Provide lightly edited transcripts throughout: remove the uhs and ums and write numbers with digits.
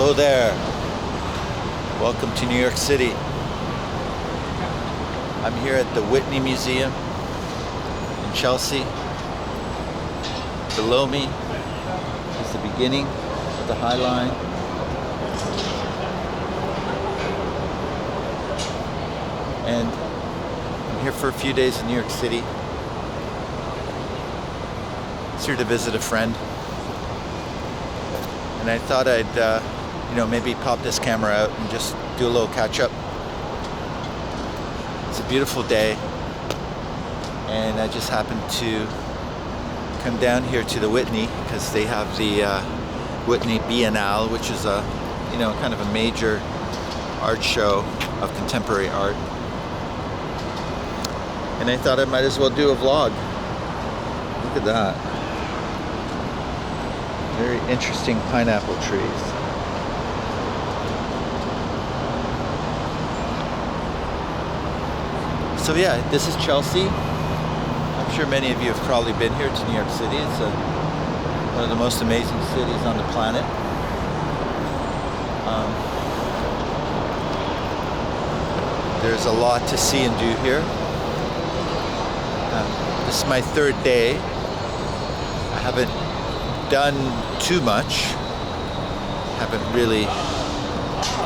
Hello there. Welcome to New York City. I'm here at the Whitney Museum in Chelsea. Below me is the beginning of the High Line. And I'm here for a few days in New York City. I'm here to visit a friend. And I thought I'd, maybe pop this camera out and just do a little catch up. It's a beautiful day. And I just happened to come down here to the Whitney because they have the Whitney Biennale, which is a, kind of a major art show of contemporary art. And I thought I might as well do a vlog. Look at that. Very interesting pineapple trees. So yeah, this is Chelsea. I'm sure many of you have probably been here to New York City. It's one of the most amazing cities on the planet. There's a lot to see and do here. This is my third day. I haven't done too much. Haven't really.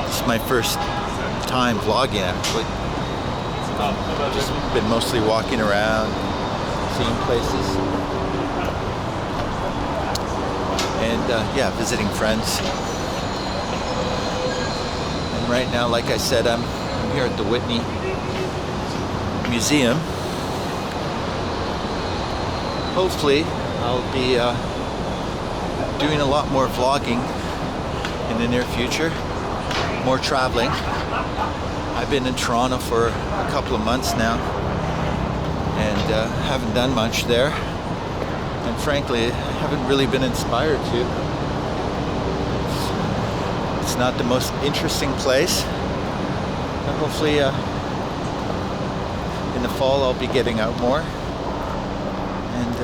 This is my first time vlogging actually. Just been mostly walking around, seeing places, and visiting friends. And right now, like I said, I'm here at the Whitney Museum. Hopefully, I'll be doing a lot more vlogging in the near future, more traveling. I've been in Toronto for a couple of months now and haven't done much there. And frankly, I haven't really been inspired to. It's not the most interesting place. But hopefully in the fall I'll be getting out more and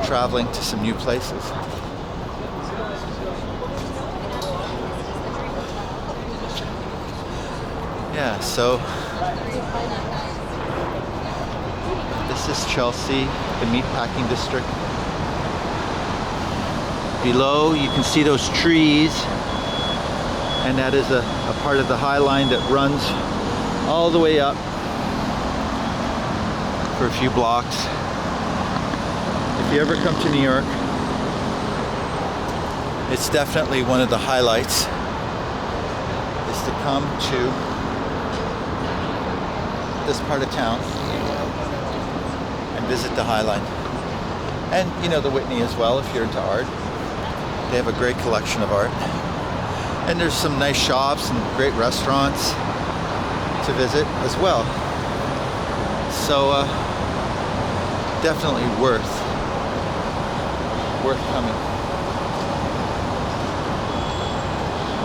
traveling to some new places. Yeah, so this is Chelsea, the meatpacking district. Below you can see those trees, and that is a part of the High Line that runs all the way up for a few blocks. If you ever come to New York, it's definitely one of the highlights is to come to this part of town and visit the High Line. And the Whitney as well if you're into art. They have a great collection of art. And there's some nice shops and great restaurants to visit as well. So definitely worth coming.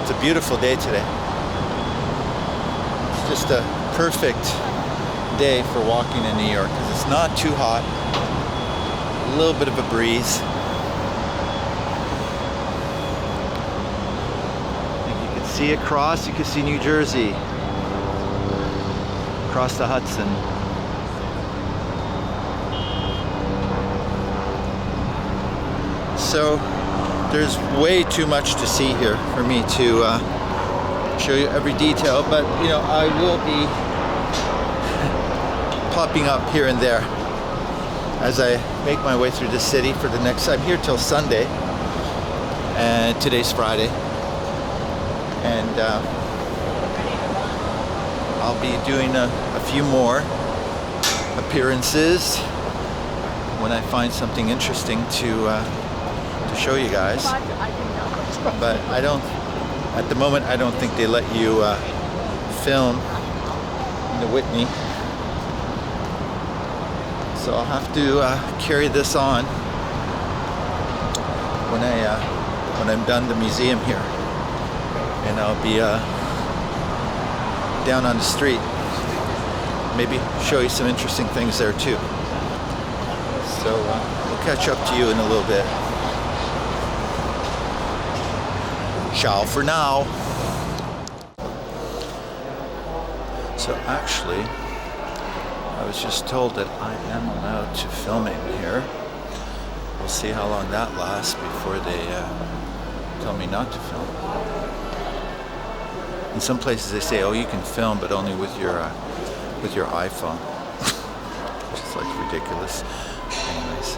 It's a beautiful day today. It's just a perfect day for walking in New York because it's not too hot, a little bit of a breeze. And you can see across, you can see New Jersey across the Hudson. So there's way too much to see here for me to show you every detail, but I will be popping up here and there as I make my way through the city for the next. I'm here till Sunday, and today's Friday, and I'll be doing a few more appearances when I find something interesting to show you guys. But at the moment I don't think they let you film in the Whitney. So I'll have to carry this on when I'm done the museum here, and I'll be down on the street. Maybe show you some interesting things there too. So we'll catch up to you in a little bit. Ciao for now. So actually, I was just told that I am allowed to film in here. We'll see how long that lasts before they tell me not to film. In some places they say, oh, you can film, but only with your iPhone. Which is like ridiculous. Anyways.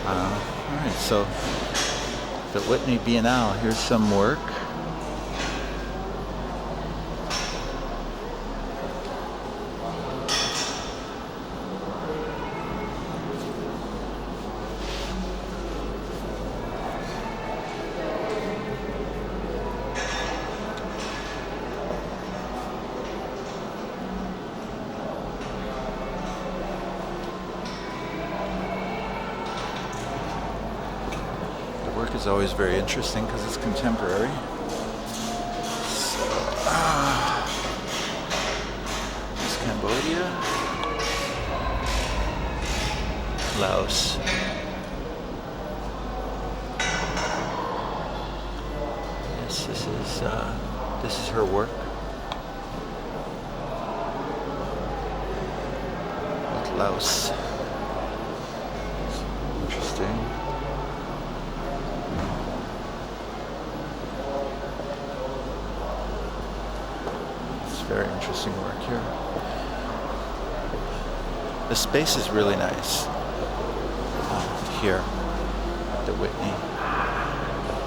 Alright, so the Whitney Biennale, here's some work. Work is always very interesting because it's contemporary. So, it's Cambodia, Laos. Yes, this is her work. With Laos. Interesting. Very interesting work here. The space is really nice here at the Whitney.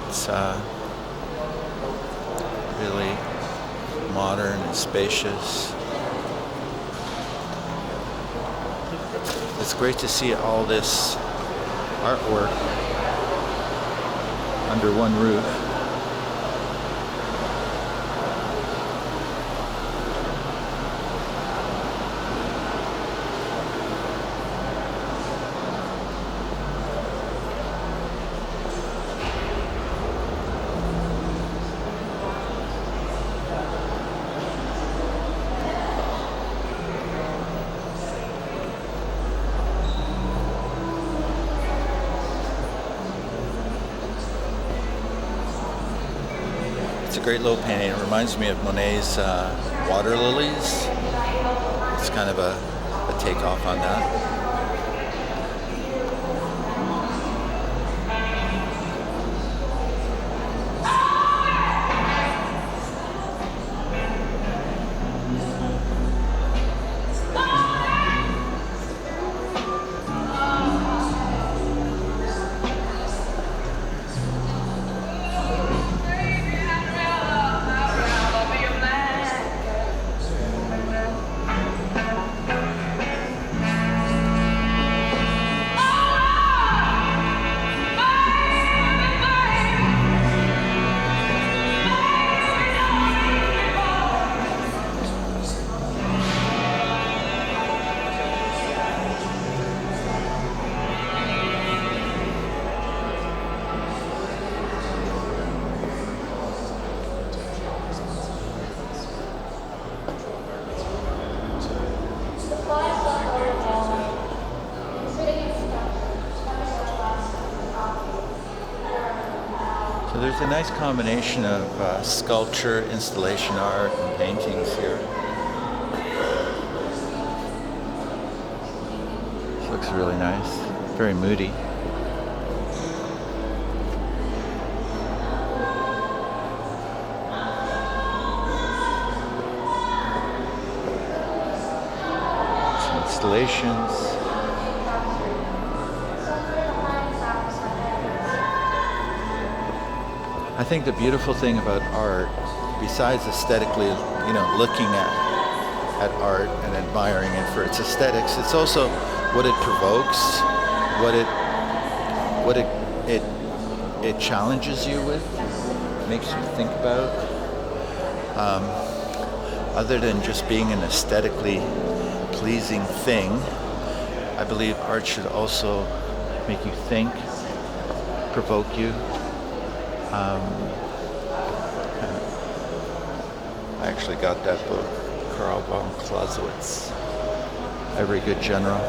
It's really modern and spacious. It's great to see all this artwork under one roof. It's a great little painting. It reminds me of Monet's water lilies. It's kind of a takeoff on that. So there's a nice combination of sculpture, installation art, and paintings here. This looks really nice. Very moody. Some installations. I think the beautiful thing about art, besides aesthetically, looking at art and admiring it for its aesthetics, it's also what it provokes, what it challenges you with, makes you think about. Other than just being an aesthetically pleasing thing, I believe art should also make you think, provoke you. I actually got that book, Karl von Clausewitz, Every Good General.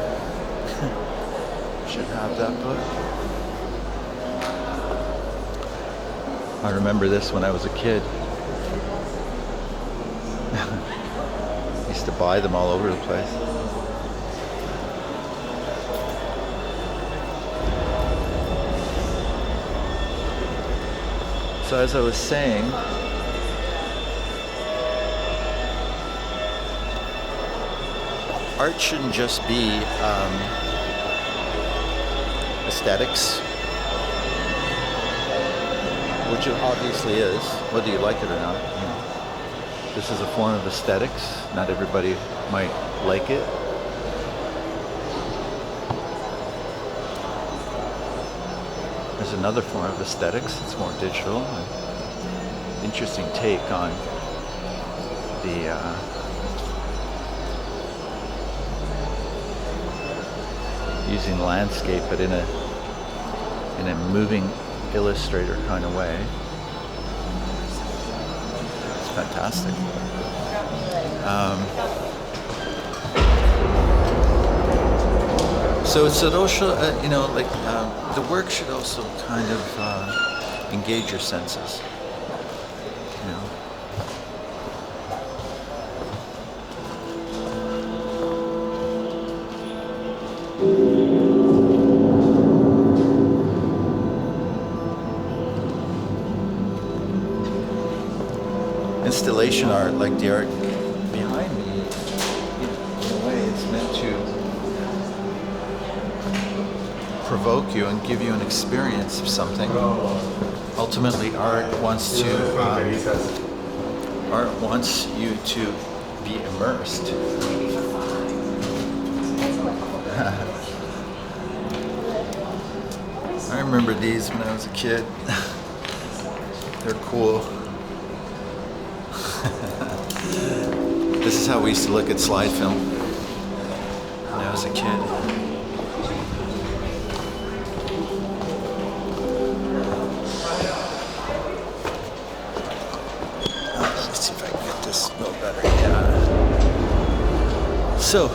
Should have that book. I remember this when I was a kid. I used to buy them all over the place. So as I was saying, art shouldn't just be aesthetics, which it obviously is, whether you like it or not. This is a form of aesthetics. Not everybody might like it. There's another form of aesthetics. It's more digital. Interesting take on the using landscape, but in a moving illustrator kind of way. It's fantastic. So it should also, the work should also kind of engage your senses. Installation art, like the art behind me, in a way it's meant to provoke you and give you an experience of something. Ultimately, art wants you to be immersed. I remember these when I was a kid. They're cool. This is how we used to look at slide film when I was a kid. Let's see if I can get this a little better. Yeah. So,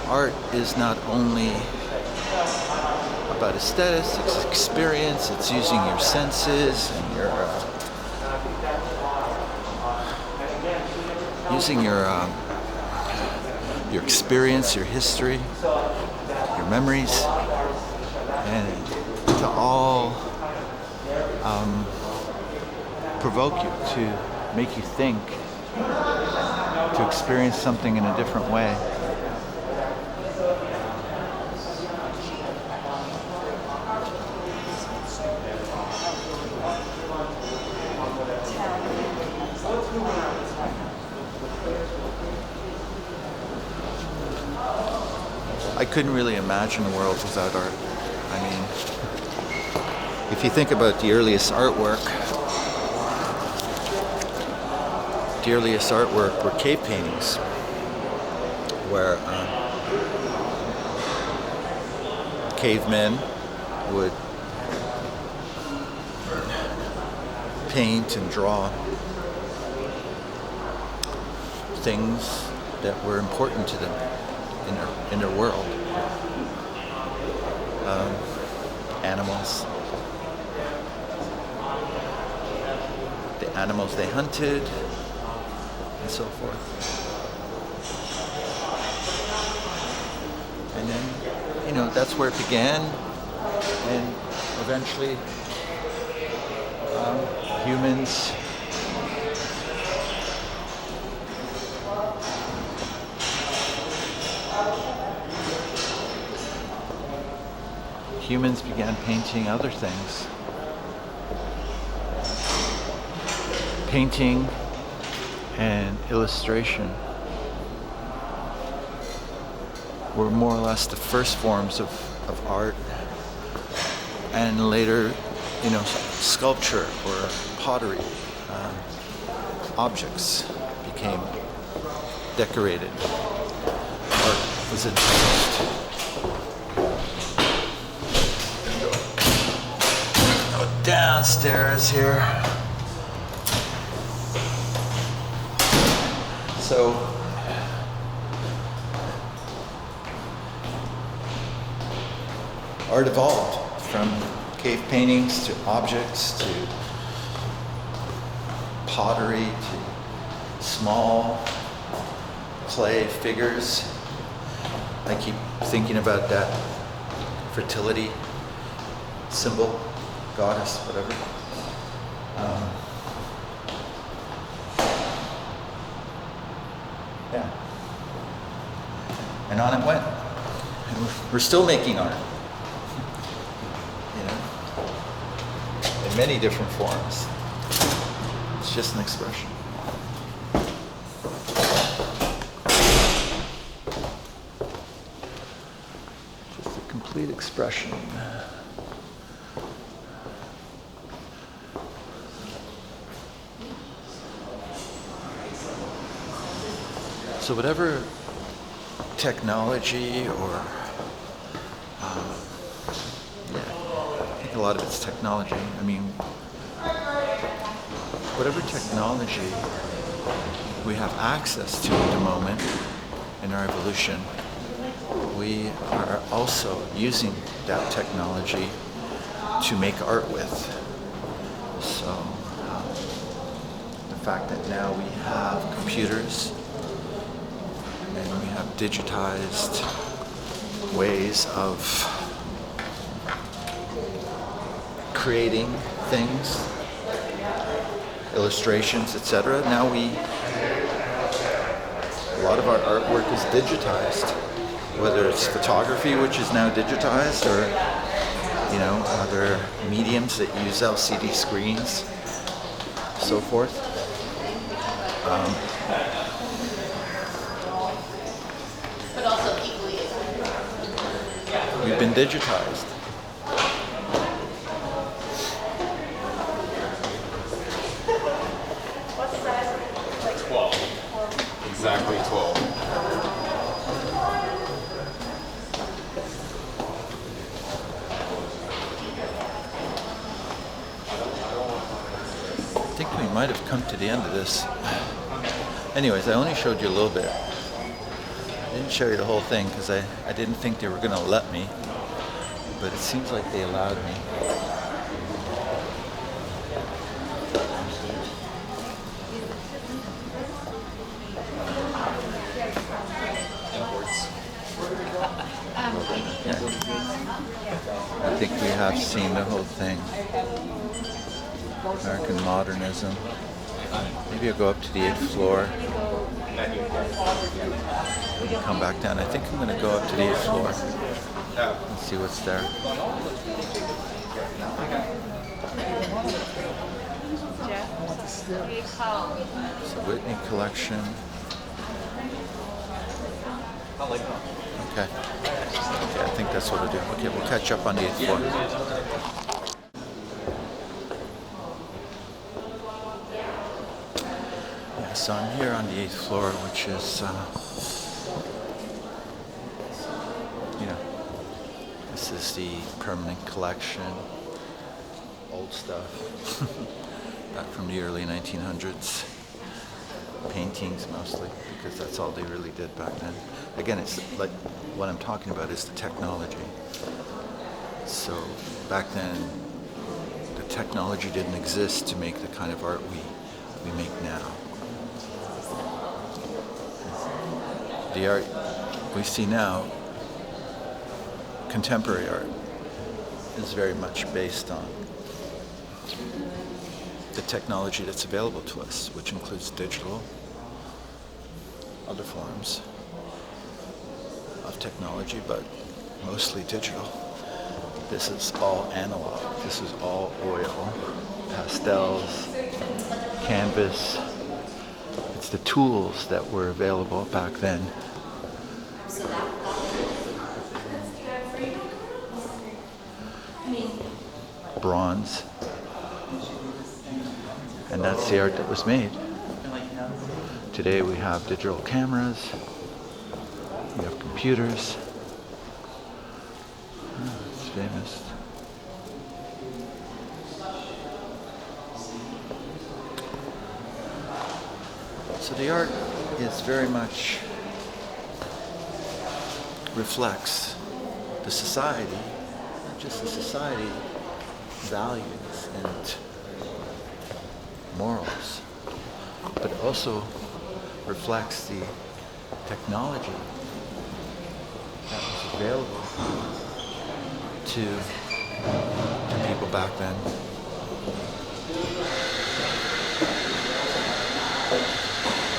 art is not only about aesthetics, it's experience, it's using your senses and using your experience, your history, your memories, and to all provoke you, to make you think, to experience something in a different way. I couldn't really imagine a world without art. I mean, if you think about the earliest artwork were cave paintings, where cavemen would paint and draw things that were important to them in their world. Animals. The animals they hunted, and so forth. And then, that's where it began, and eventually humans began painting other things. Painting and illustration were more or less the first forms of art, and later, sculpture or pottery, objects became decorated. Art was introduced. Downstairs here. So art evolved from cave paintings to objects to pottery to small clay figures. I keep thinking about that fertility symbol, goddess, whatever. Yeah. And on it went. And we're still making art. You know, in many different forms. It's just an expression. Just a complete expression. So whatever technology or, I think a lot of it's technology. I mean, whatever technology we have access to at the moment in our evolution, we are also using that technology to make art with. So the fact that now we have computers and we have digitized ways of creating things, illustrations, etc. Now a lot of our artwork is digitized, whether it's photography, which is now digitized, or other mediums that use LCD screens, so forth. But also equally. We've been digitized. What size? Like 12. Exactly 12. I think we might have come to the end of this. Anyways, I only showed you a little bit. I didn't show you the whole thing because I didn't think they were going to let me, but it seems like they allowed me. I think we have seen the whole thing. American modernism. Maybe I'll go up to the 8th floor and come back down. I think I'm going to go up to the 8th floor and see what's there. It's a Whitney collection. Okay. I think that's what we'll do. Okay, we'll catch up on the 8th floor. So I'm here on the 8th floor, which is, this is the permanent collection, old stuff, back from the early 1900s, paintings mostly, because that's all they really did back then. Again, it's like, what I'm talking about is the technology. So back then, the technology didn't exist to make the kind of art we make now. The art we see now, contemporary art, is very much based on the technology that's available to us, which includes digital, other forms of technology, but mostly digital. This is all analog. This is all oil, pastels, canvas. It's the tools that were available back then. Bronze. And that's the art that was made. Today we have digital cameras, we have computers. It's famous. So the art is very much reflects the society, not just the society values and morals, but also reflects the technology that was available to people back then.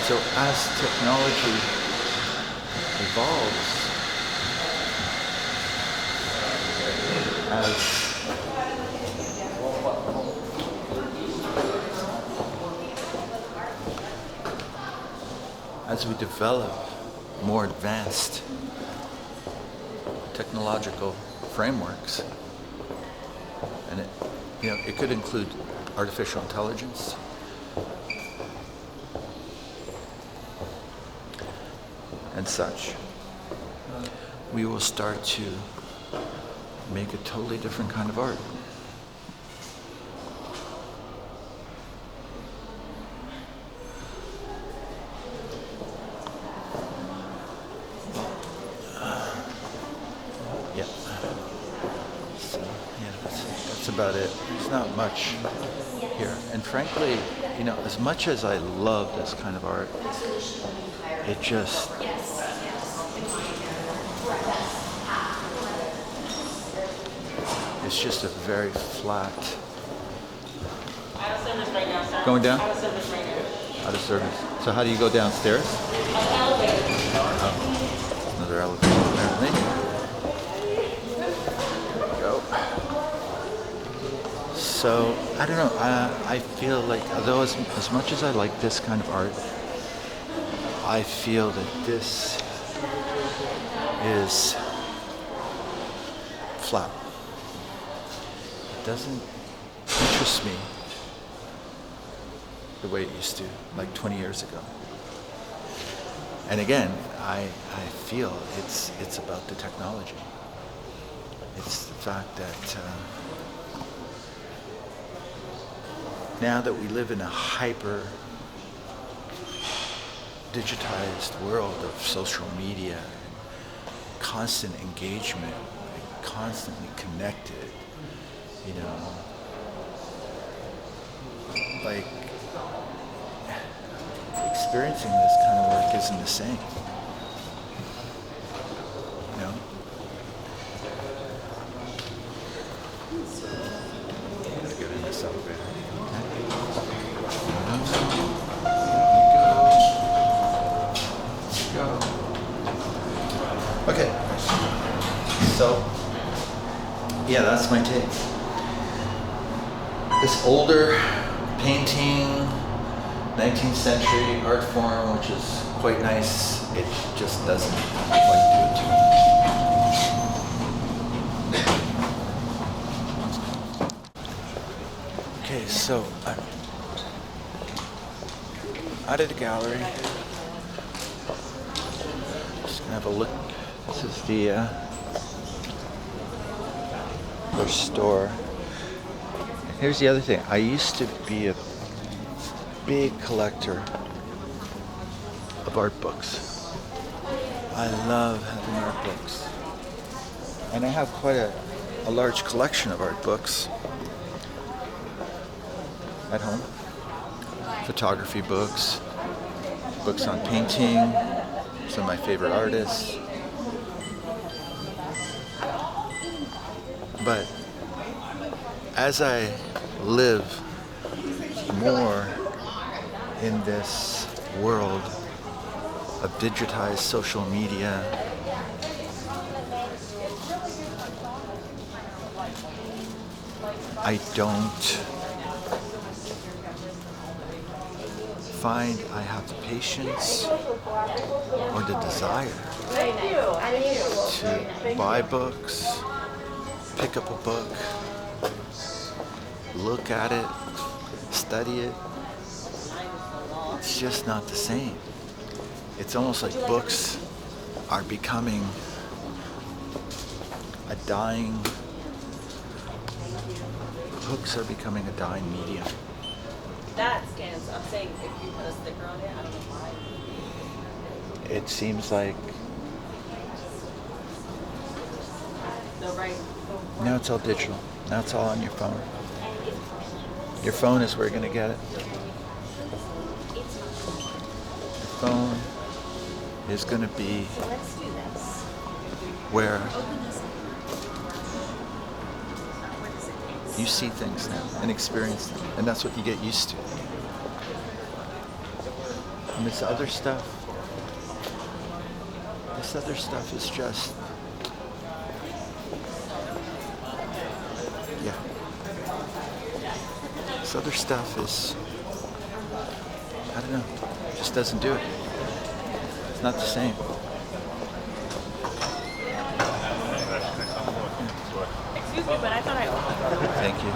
So as technology evolves, as we develop more advanced technological frameworks, and it could include artificial intelligence, and such, we will start to make a totally different kind of art. Yeah. So, yeah, that's about it. There's not much here. And frankly, as much as I love this kind of art, it just it's just a very flat. Out of service right now, sir. Going down? Out of service right now. Out of service. So how do you go downstairs? Elevator. Oh, another elevator. There we go. So I don't know. I feel like, although as much as I like this kind of art, I feel that this is flat. It doesn't interest me the way it used to, like 20 years ago. And again, I feel it's about the technology. It's the fact that now that we live in a hyper digitized world of social media and constant engagement, and constantly connected, like experiencing this kind of work isn't the same. I'm gonna get in this elevator. Okay. So, yeah, that's my take. This older painting, 19th century art form, which is quite nice, it just doesn't quite do it to me. Okay, so I'm out of the gallery. Just gonna have a look. This is the their store. Here's the other thing. I used to be a big collector of art books. I love having art books. And I have quite a large collection of art books at home. Photography books, books on painting, some of my favorite artists. But as I live more in this world of digitized social media, I don't find I have the patience or the desire to buy books, pick up a book, look at it, study it. It's just not the same. It's almost like books are becoming a dying medium. That scans. I'm saying if you put a sticker on it, I don't know why. It seems like No, right. now it's all digital. That's all on your phone. Your phone is where you're going to get it. Your phone is going to be where you see things now and experience them. And that's what you get used to. And this other stuff is just, yeah. This other stuff is, I don't know, just doesn't do it. It's not the same. Excuse me, but I thought I opened. Thank you.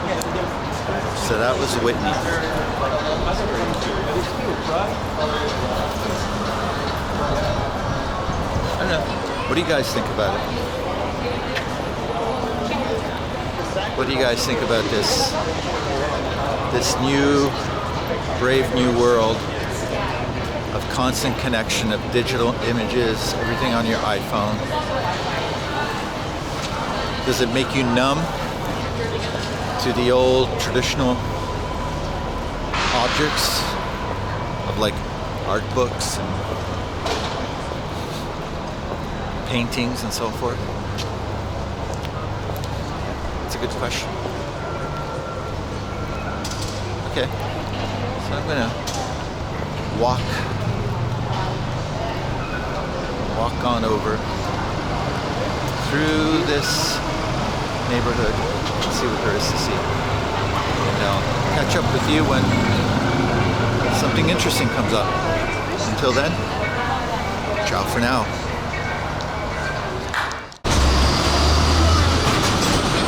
Yeah. So that was Whitney. I don't know. What do you guys think about it? What do you guys think about this new, brave new world of constant connection of digital images, everything on your iPhone? Does it make you numb to the old traditional objects of like art books and paintings and so forth? It's a good question. Okay, so I'm gonna walk on over through this neighborhood and see what there is to see. And I'll catch up with you when something interesting comes up. Until then, ciao for now.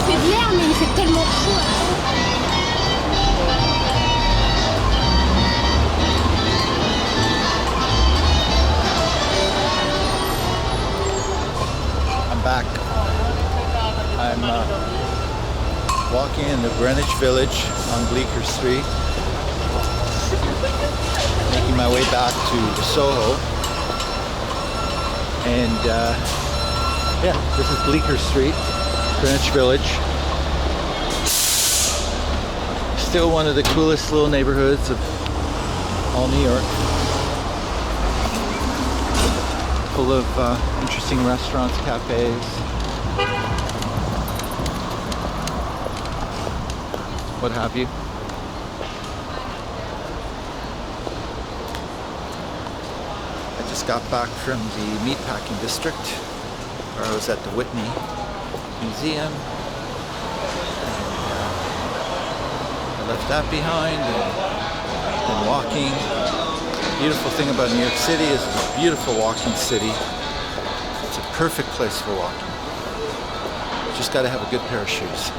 C'est de l'air, mais il fait tellement chaud. I'm back. I'm walking in the Greenwich Village on Bleecker Street, making my way back to Soho. And yeah, this is Bleecker Street, Greenwich Village. Still one of the coolest little neighborhoods of all New York. Full of interesting restaurants, cafes. What have you. I just got back from the meatpacking district, where I was at the Whitney Museum. And, I left that behind and been walking. Beautiful thing about New York City is it's a beautiful walking city. It's a perfect place for walking. Just got to have a good pair of shoes.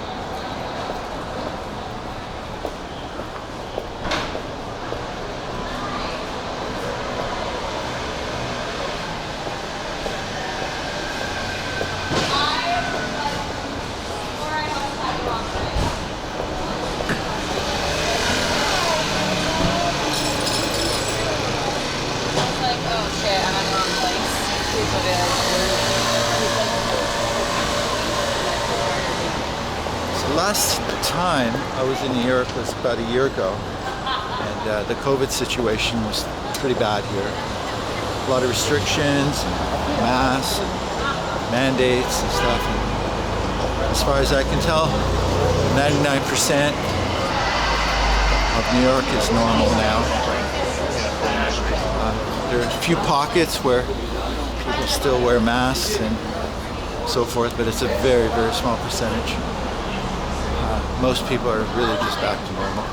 Last time I was in New York was about a year ago, and the COVID situation was pretty bad here. A lot of restrictions, and masks, and mandates and stuff. And as far as I can tell, 99% of New York is normal now. There are a few pockets where people still wear masks and so forth, but it's a very, very small percentage. Most people are really just back to normal.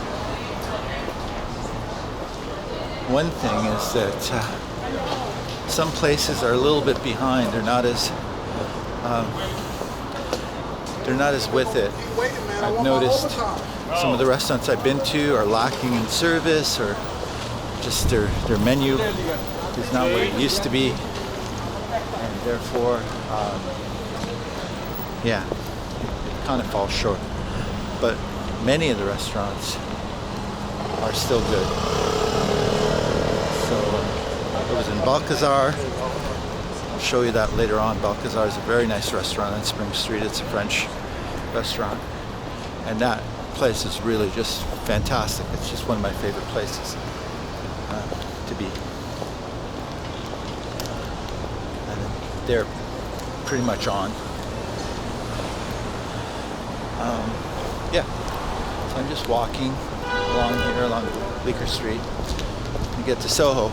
One thing is that some places are a little bit behind. They're not as with it. I've noticed some of the restaurants I've been to are lacking in service, or just their menu is not what it used to be, and therefore, yeah, it kind of falls short. But many of the restaurants are still good. So I was in Balcazar I'll show you that later on. Balcazar is a very nice restaurant on Spring Street. It's a French restaurant. And that place is really just fantastic. It's just one of my favorite places to be. And they're pretty much on. Yeah, so I'm just walking along here, along Bleecker Street, to get to Soho.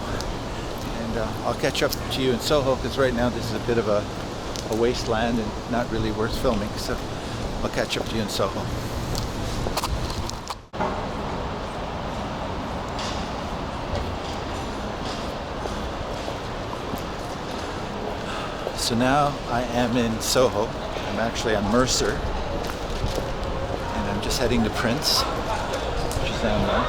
And I'll catch up to you in Soho, because right now this is a bit of a wasteland and not really worth filming. So I'll catch up to you in Soho. So now I am in Soho. I'm actually on Mercer. And I'm just heading to Prince, which is down there.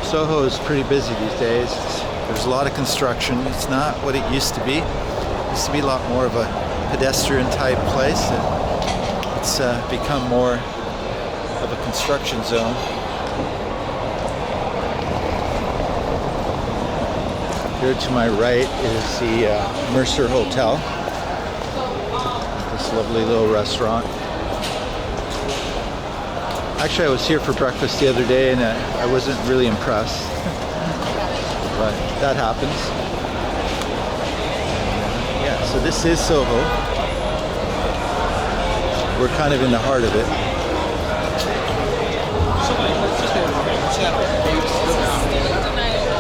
Soho is pretty busy these days. There's a lot of construction. It's not what it used to be. It used to be a lot more of a pedestrian type place. And it's become more of a construction zone. Here to my right is the Mercer Hotel. This lovely little restaurant. Actually, I was here for breakfast the other day and I wasn't really impressed. But that happens. Yeah, so this is Soho. We're kind of in the heart of it.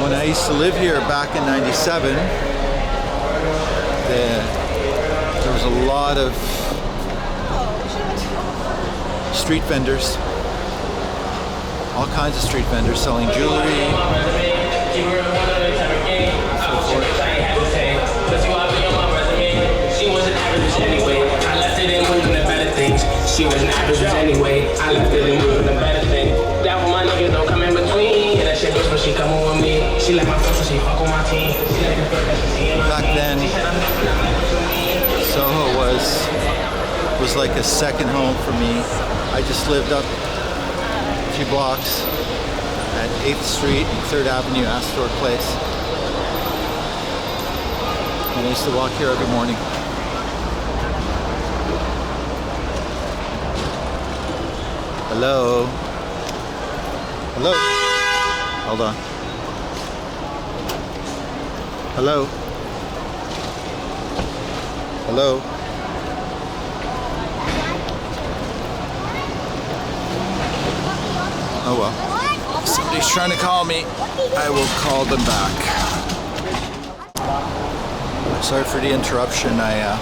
When I used to live here back in '97, there was a lot of street vendors, all kinds of street vendors selling jewelry, so forth. She wasn't average anyway. I left it in moving the better things. She wasn't average anyway. I left it in moving the better things. That for my niggas don't come in between. Yeah, that shit bitch when she come on with me. She like my friends when she fuck on my team. Back then, Soho was like a second home for me. I just lived up a few blocks at 8th Street and 3rd Avenue, Astor Place. And I used to walk here every morning. Hello? Hello? Hold on. Hello? Hello? Oh well. Somebody's trying to call me. I will call them back. Sorry for the interruption. I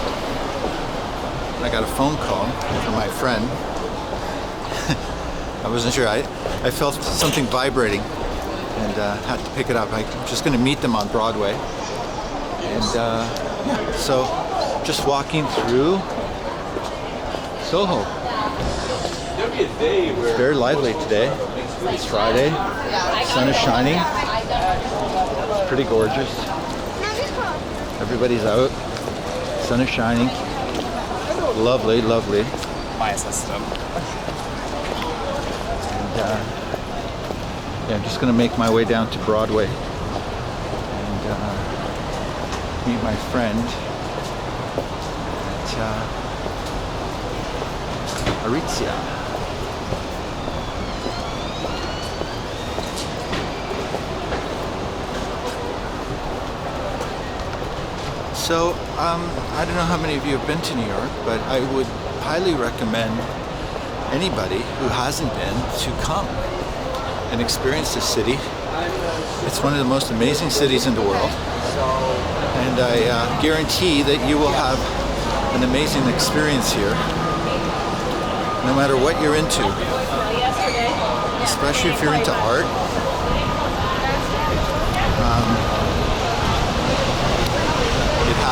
got a phone call from my friend. I wasn't sure. I felt something vibrating and had to pick it up. I'm just going to meet them on Broadway. And yeah, so just walking through Soho. It's very lively today. It's Friday. The sun is shining. It's pretty gorgeous. Everybody's out. The sun is shining. Lovely, lovely. My system. And yeah, I'm just going to make my way down to Broadway and meet my friend at Aritzia. So, I don't know how many of you have been to New York, but I would highly recommend anybody who hasn't been to come and experience this city. It's one of the most amazing cities in the world, and I guarantee that you will have an amazing experience here, no matter what you're into, especially if you're into art.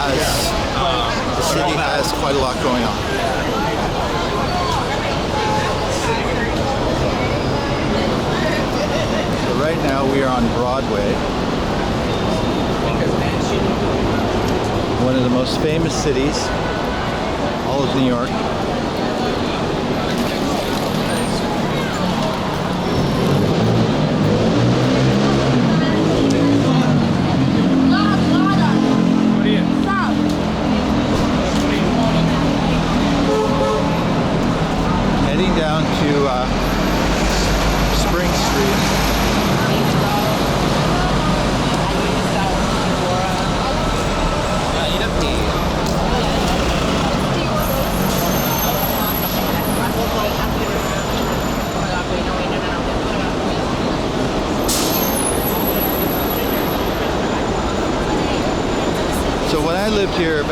The city has quite a lot going on. So right now we are on Broadway, one of the most famous cities, all of New York.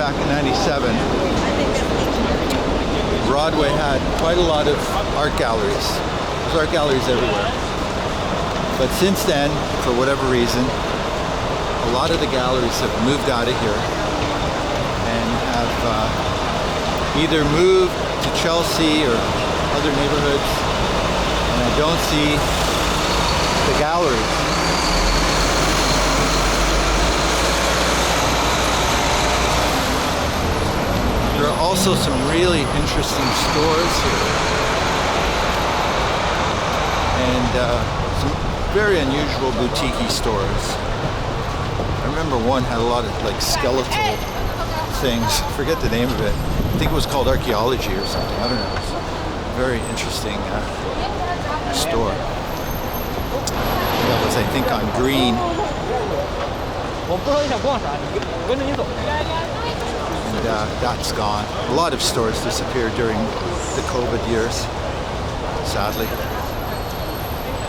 back in '97, Broadway had quite a lot of art galleries. There's art galleries everywhere. But since then, for whatever reason, a lot of the galleries have moved out of here and have either moved to Chelsea or other neighborhoods, and I don't see the galleries. There are also some really interesting stores here, and some very unusual boutique-y stores. I remember one had a lot of like skeletal things. I forget the name of it. I think it was called Archaeology or something. I don't know. It's a very interesting store. That was, I think, on Green. And that's gone. A lot of stores disappeared during the COVID years, sadly.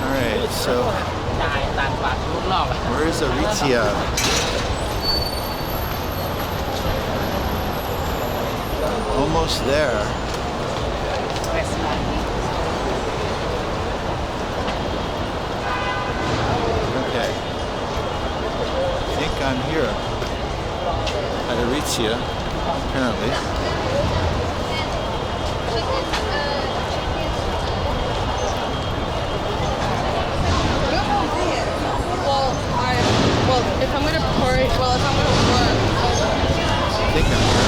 All right, so where is Aritzia? Almost there. Okay. I think I'm here at Aritzia, apparently. If I'm gonna pour it, if I'm gonna pour it. I think I'm here.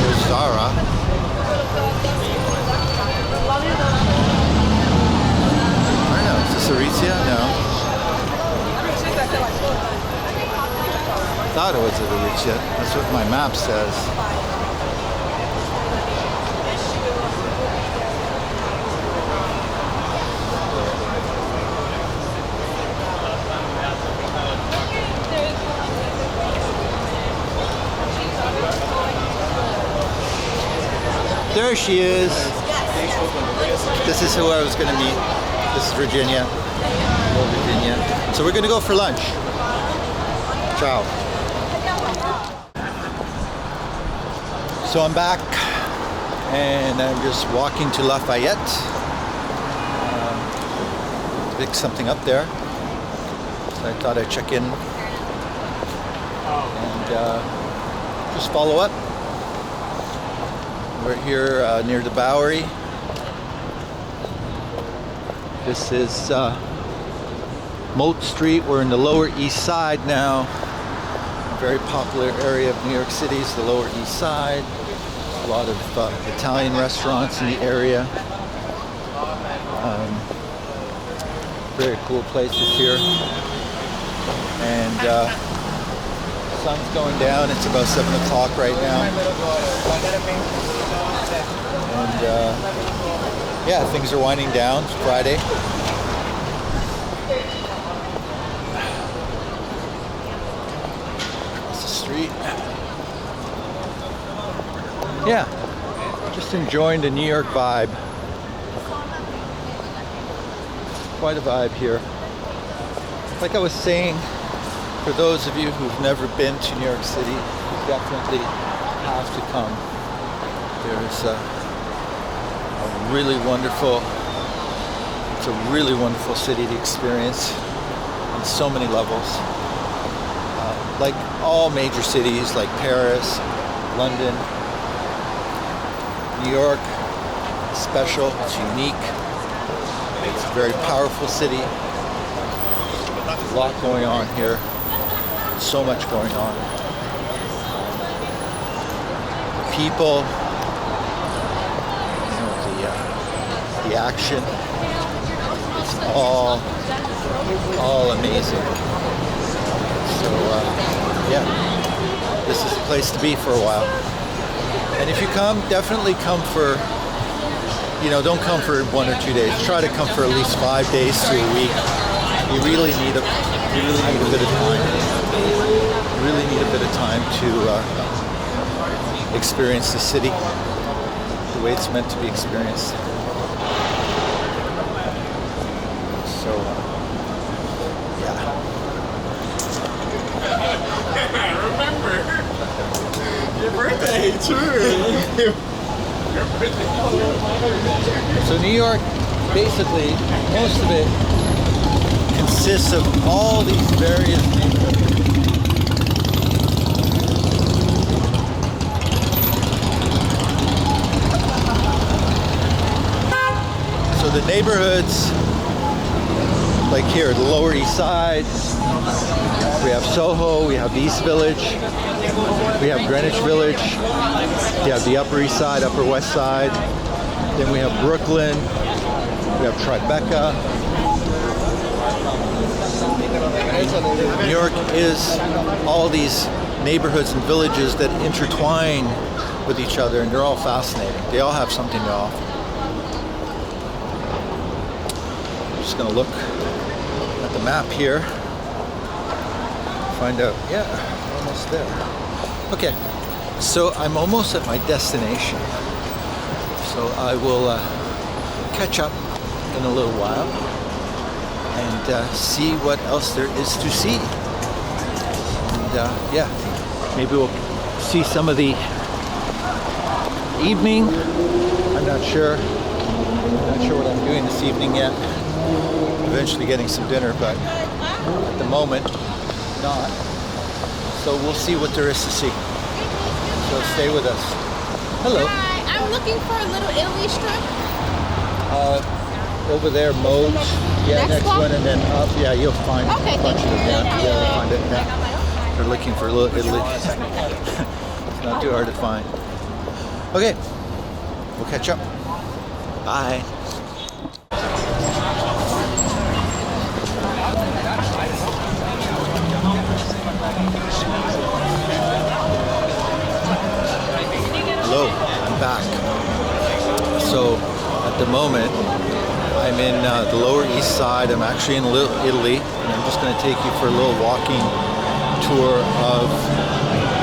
There's Zara. I don't know, is this Aritzia? No. I thought it was at Aritzia. That's what my map says. There she is. This is who I was going to meet. This is Virginia. Hello, Virginia. So we're going to go for lunch. Ciao. So I'm back, and I'm just walking to Lafayette. Pick something up there. So I thought I'd check in and just follow up. We're here near the Bowery. This is Moat Street. We're in the Lower East Side now. A very popular area of New York City is the Lower East Side. A lot of Italian restaurants in the area. Very cool places here. And sun's going down. It's about 7 o'clock right now. And yeah, things are winding down. It's Friday. Across the street. Yeah, just enjoying the New York vibe. Quite a vibe here. Like I was saying, for those of you who've never been to New York City, you definitely have to come. There's a really wonderful city to experience on so many levels. Like all major cities like Paris, London, New York, it's special, it's unique, it's a very powerful city. There's a lot going on here, so much going on. The people, the action, it's all amazing. So yeah, this is the place to be for a while. And if you come, definitely come for, don't come for 1 or 2 days. Try to come for at least 5 days to a week. You really need a bit of time. You really need a bit of time to experience the city the way it's meant to be experienced. So, yeah. Remember your birthday, true. So New York, basically, most of it consists of all these various neighborhoods. So the neighborhoods, like here, the Lower East Side, we have Soho, we have East Village, we have Greenwich Village, we have the Upper East Side, Upper West Side, then we have Brooklyn, we have Tribeca. New York is all these neighborhoods and villages that intertwine with each other, and they're all fascinating. They all have something to offer. I'm just gonna look at the map here, find out, yeah, almost there. Okay, so I'm almost at my destination. So I will catch up in a little while and see what else there is to see. And yeah, maybe we'll see some of the evening. I'm not sure. I'm not sure what I'm doing this evening yet. Eventually getting some dinner, but at the moment, not. So we'll see what there is to see. So stay with us. Hello. Hi, I'm looking for a little Italy strip. Over there, Modes. Yeah, next block? one, and then up. Yeah, you'll find Okay, a bunch of them. Yeah, thank you. yeah, you'll find it. Yeah. They're looking for a little Italy. It's not too hard to find. Okay, we'll catch up. Bye. Hello, I'm back. So at the moment, I'm in the Lower East Side. I'm actually in Little Italy, and I'm just going to take you for a little walking tour of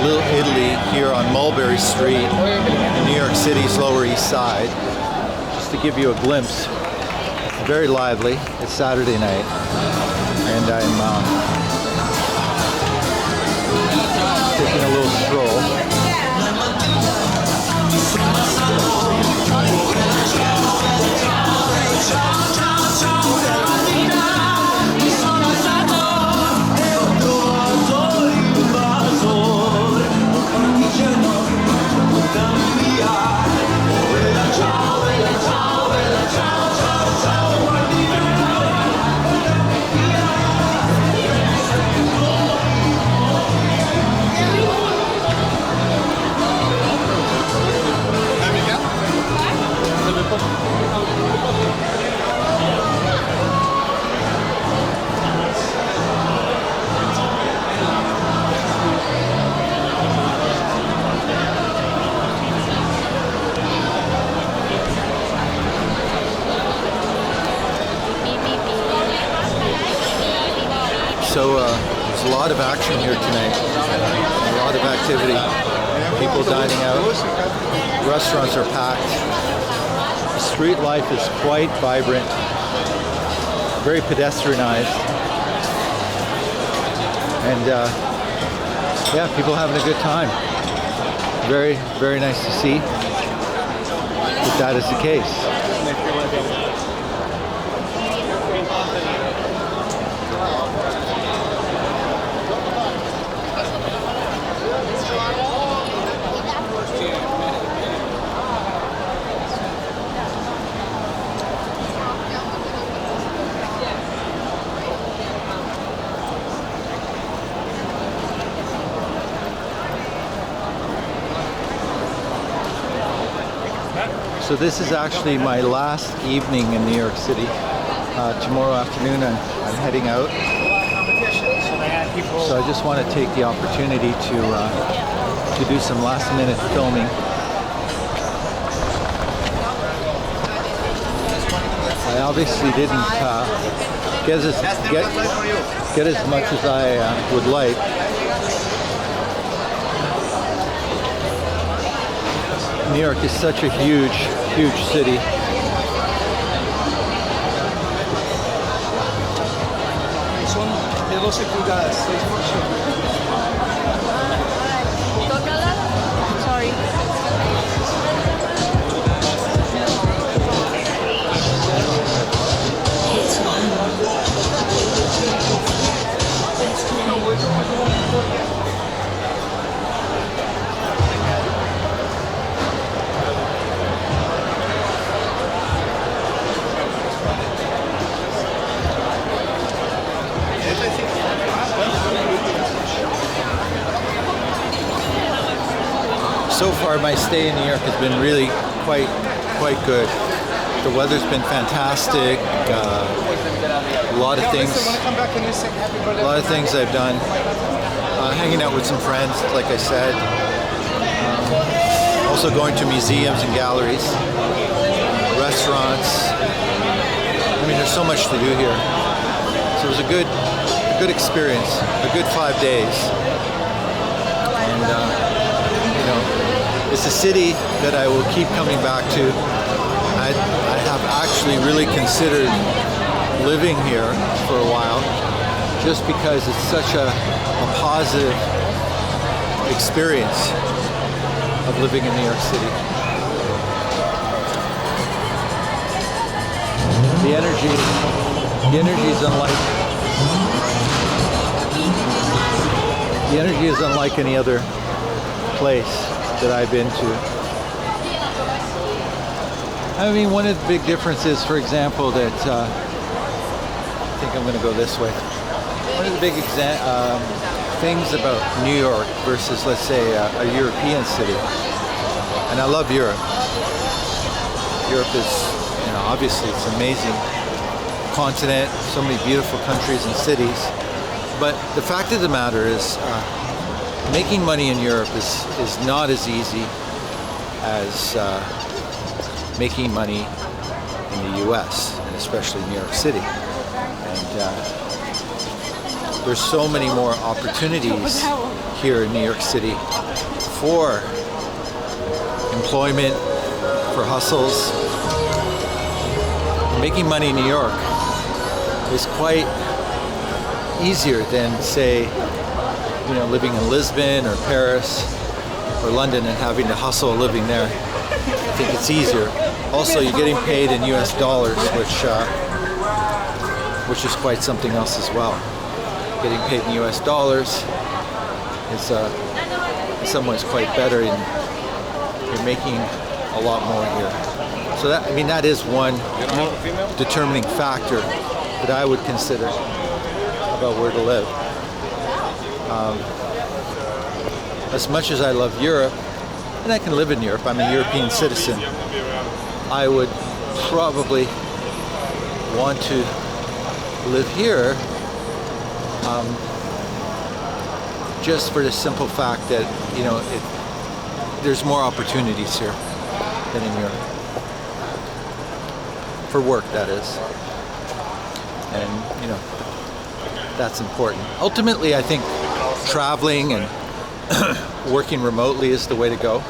Little Italy here on Mulberry Street in New York City's Lower East Side. Just to give you a glimpse, it's very lively. It's Saturday night, and I'm taking a little stroll. So there's a lot of action here tonight, a lot of activity, people dining out, restaurants are packed, the street life is quite vibrant, very pedestrianized, and yeah, people having a good time. Very, very nice to see that that is the case. So this is actually my last evening in New York City. Tomorrow afternoon I'm heading out. So I just want to take the opportunity to do some last minute filming. I obviously didn't get as much as I would like. New York is such a huge, huge city. 12 pulgadas, 6x8. Sorry. So far, my stay in New York has been really quite good. The weather's been fantastic. A lot of things I've done. Hanging out with some friends, like I said. Also going to museums and galleries, restaurants. I mean, there's so much to do here. So it was a good experience, a good 5 days. And you know, it's a city that I will keep coming back to. I have actually really considered living here for a while, just because it's such a positive experience of living in New York City. The energy is unlike any other place that I've been to. I mean, one of the big differences, for example, that I think I'm going to go this way. One of the big things about New York versus, let's say, a European city, and I love Europe. Europe is, you know, obviously it's an amazing continent, so many beautiful countries and cities. But the fact of the matter is, making money in Europe is not as easy as making money in the U.S., and especially New York City. And there's so many more opportunities here in New York City for employment, for hustles. Making money in New York is quite easier than, say, you know, living in Lisbon or Paris or London and having to hustle a living there. I think it's easier. Also, you're getting paid in US dollars, which is quite something else as well. Getting paid in US dollars is in some ways quite better, and you're making a lot more here. So that, I mean, that is one determining factor that I would consider about where to live. As much as I love Europe, and I can live in Europe, I'm a European citizen, I would probably want to live here just for the simple fact that, you know, there's more opportunities here than in Europe. For work, that is. And, you know, that's important. Ultimately, I think traveling and working remotely is the way to go.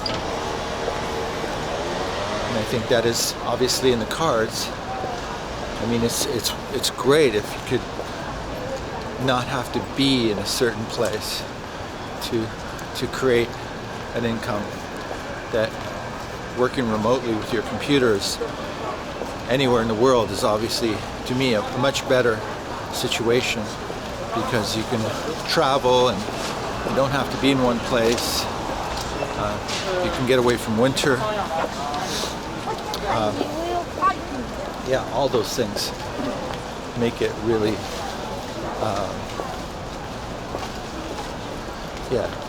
And I think that is obviously in the cards. I mean, it's great if you could not have to be in a certain place to create an income. That working remotely with your computers anywhere in the world is obviously, to me, a much better situation, because you can travel and you don't have to be in one place. You can get away from winter. Yeah, all those things make it really,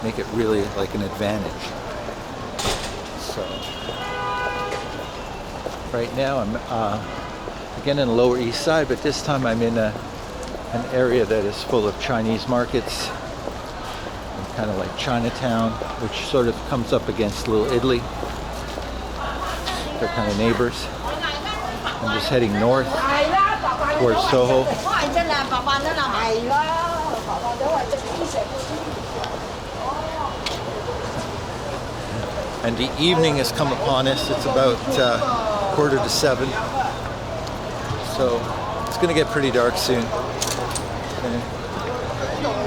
make it really like an advantage. So right now I'm again in the Lower East Side, but this time I'm in an area that is full of Chinese markets, kind of like Chinatown, which sort of comes up against Little Italy. They're kind of neighbors. I'm just heading north towards Soho. And the evening has come upon us. It's about 6:45. So it's going to get pretty dark soon. And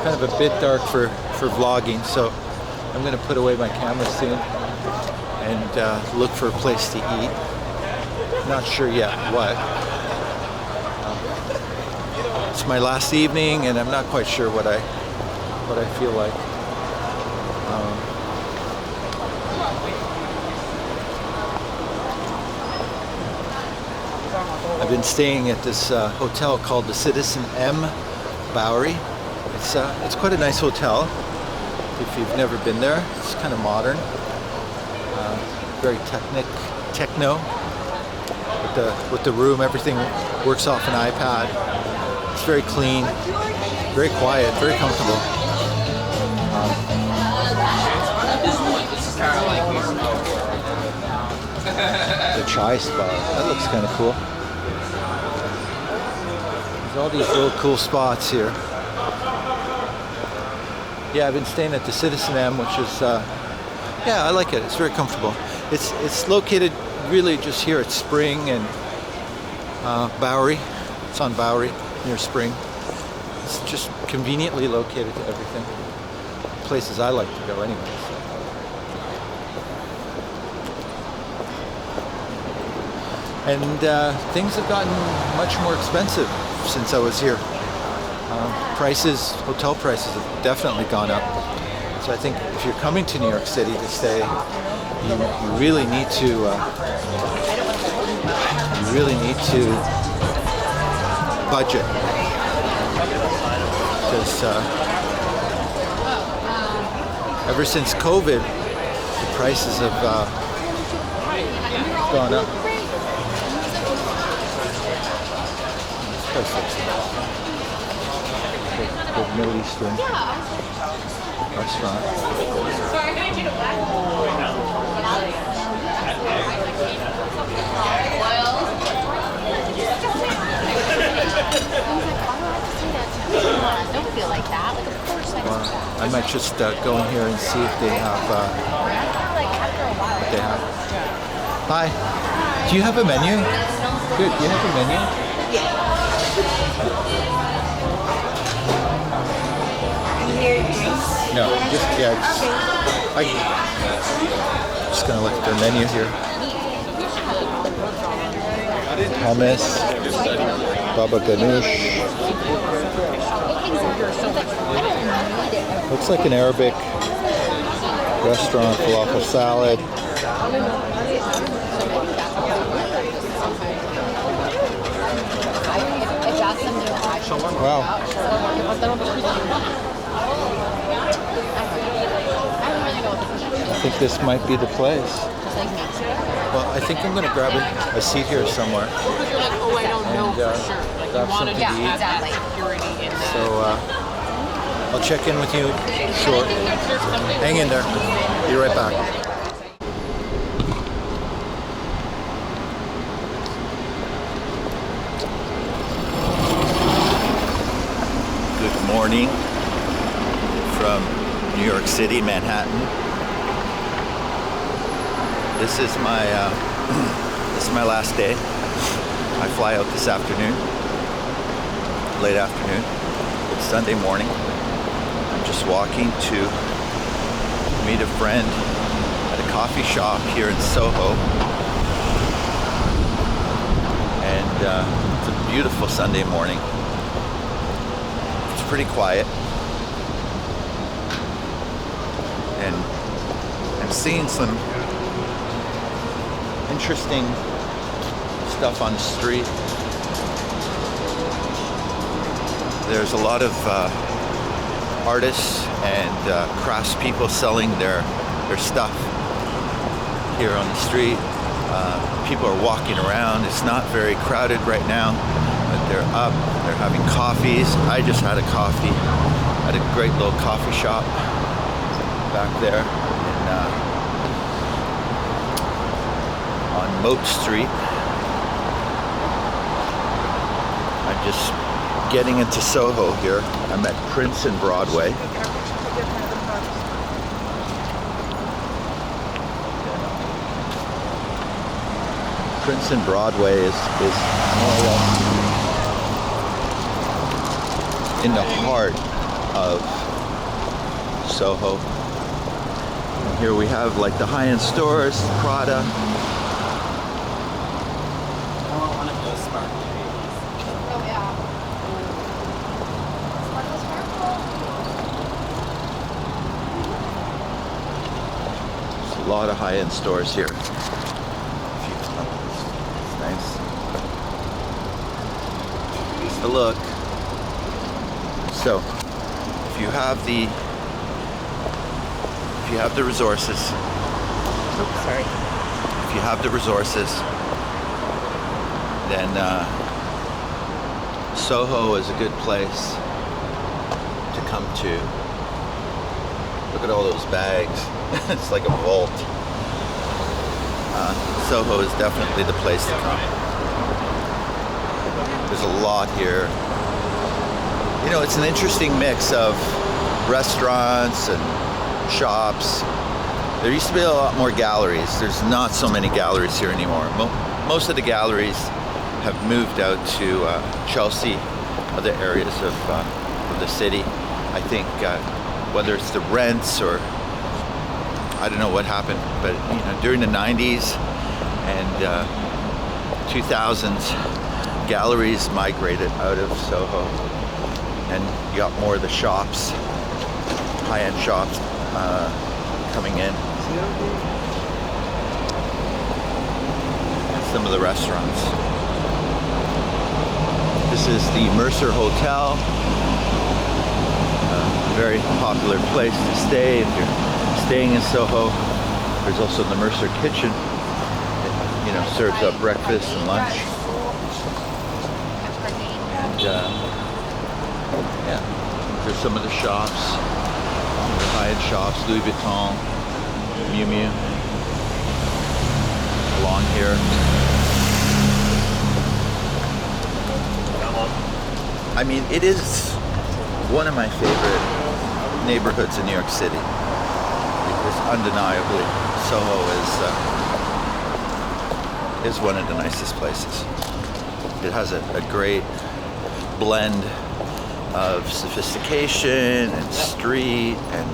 kind of a bit dark for vlogging, so I'm going to put away my camera soon and look for a place to eat. Not sure yet what. It's my last evening, and I'm not quite sure what I feel like. I've been staying at this hotel called the Citizen M Bowery. It's quite a nice hotel. If you've never been there, it's kind of modern, very techno. With the room, everything works off an iPad. It's very clean, very quiet, very comfortable. The chai spot, that looks kind of cool. There's all these little cool spots here. Yeah, I've been staying at the Citizen M, which is, yeah, I like it. It's very comfortable. It's located really just here at Spring and Bowery. It's on Bowery near Spring. It's just conveniently located to everything. Places I like to go anyway. So. And things have gotten much more expensive since I was here. Hotel prices have definitely gone up. So I think if you're coming to New York City to stay, you really need to budget, because ever since COVID, the prices have gone up. This place looks good Middle Eastern restaurant. Don't feel like that. Like, of course I might just go in here and see if they have. What they have. Hi. Do you have a menu? Good. Do you have a menu? Yeah. No, just gonna look at their menu here. Hummus, baba ganoush. Looks like an Arabic restaurant, falafel salad. Wow. I think this might be the place. Well, I think I'm going to grab a seat here somewhere. Oh, I don't know for sure. Like, grab you want to something to eat. have security in that. So I'll check in with you short. Hang in there. Be right back. Good morning from New York City, Manhattan. This is my last day. I fly out this afternoon, late afternoon. It's Sunday morning. I'm just walking to meet a friend at a coffee shop here in Soho. And it's a beautiful Sunday morning. It's pretty quiet. And I'm seeing some interesting stuff on the street. There's a lot of artists and craftspeople selling their stuff here on the street. People are walking around. It's not very crowded right now, but they're up. They're having coffees. I just had a coffee at a great little coffee shop back there on Moat Street. I'm just getting into Soho here. I'm at Prince and Broadway. Prince and Broadway is more or less in the heart of Soho. And here we have like the high-end stores, Prada. I want one of those sparkly babies. Oh yeah. Sparkle, sparkle. There's a lot of high-end stores here. It's nice. Just a look. So, if you have the resources, if you have the resources, then Soho is a good place to come to. Look at all those bags. It's like a vault. Soho is definitely the place to come. There's a lot here. You know, it's an interesting mix of restaurants and shops. There used to be a lot more galleries. There's not so many galleries here anymore. Most of the galleries have moved out to Chelsea, other areas of the city. I think whether it's the rents or I don't know what happened, but you know, during the 90s and 2000s, galleries migrated out of Soho, and you got more of the shops, high-end shops coming in. And some of the restaurants. This is the Mercer Hotel, a very popular place to stay if you're staying in Soho. There's also the Mercer Kitchen. It, you know, serves up breakfast and lunch. And yeah, there's some of the shops, the high-end shops, Louis Vuitton, Miu Miu, along here. I mean, it is one of my favorite neighborhoods in New York City. It's undeniably, Soho is one of the nicest places. It has a great blend of sophistication and street and,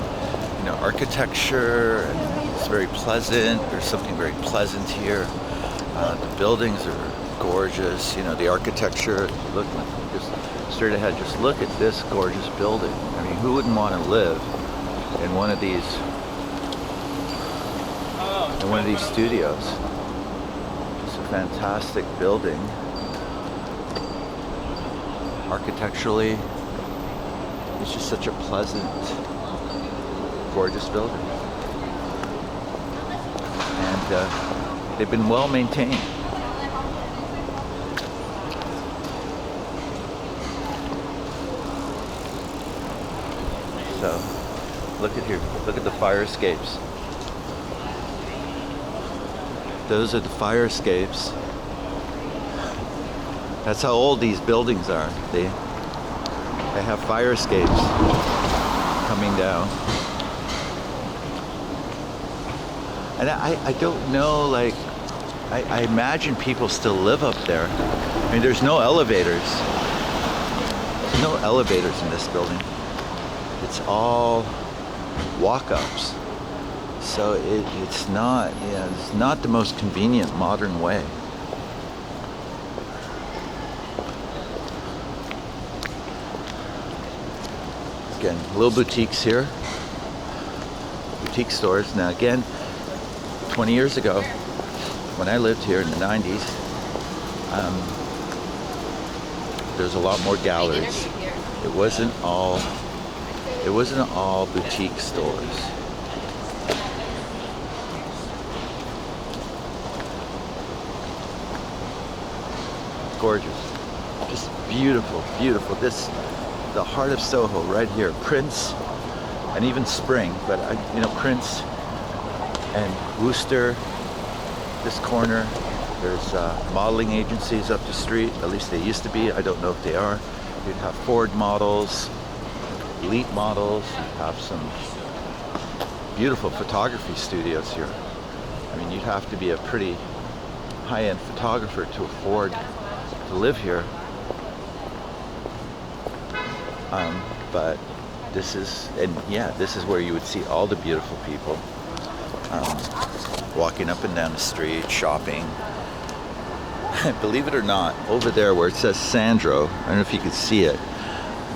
you know, architecture, and it's very pleasant. There's something very pleasant here. The buildings are gorgeous. You know, the architecture. Look, just straight ahead. Just look at this gorgeous building. I mean, who wouldn't want to live in one of these? In one of these studios? It's a fantastic building. Architecturally, it's just such a pleasant, gorgeous building. And they've been well maintained. So, look at here, look at the fire escapes. Those are the fire escapes. That's how old these buildings are. They have fire escapes coming down. And I don't know, like, I imagine people still live up there. I mean, there's no elevators. There's no elevators in this building. It's all walk-ups. So it's not, it's not the most convenient modern way. Again, little boutiques here, boutique stores. Now again, 20 years ago, when I lived here in the 90s, there's a lot more galleries. It wasn't all boutique stores. Gorgeous, just beautiful, beautiful. The heart of Soho, right here. Prince, and even Spring, but you know, Prince and Worcester. This corner, there's modeling agencies up the street. At least they used to be. I don't know if they are. You'd have Ford models, elite models. You'd have some beautiful photography studios here. I mean, you'd have to be a pretty high-end photographer to afford to live here. But this is where you would see all the beautiful people walking up and down the street, shopping. Believe it or not, over there where it says Sandro, I don't know if you could see it,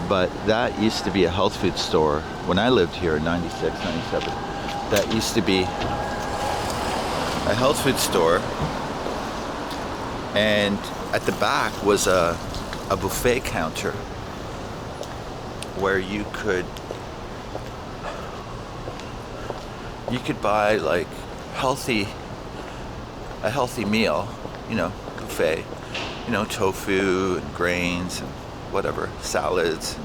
but that used to be a health food store. When I lived here in 96, 97, that used to be a health food store. And at the back was a buffet counter where you could buy like a healthy meal, buffet, tofu and grains and whatever, salads,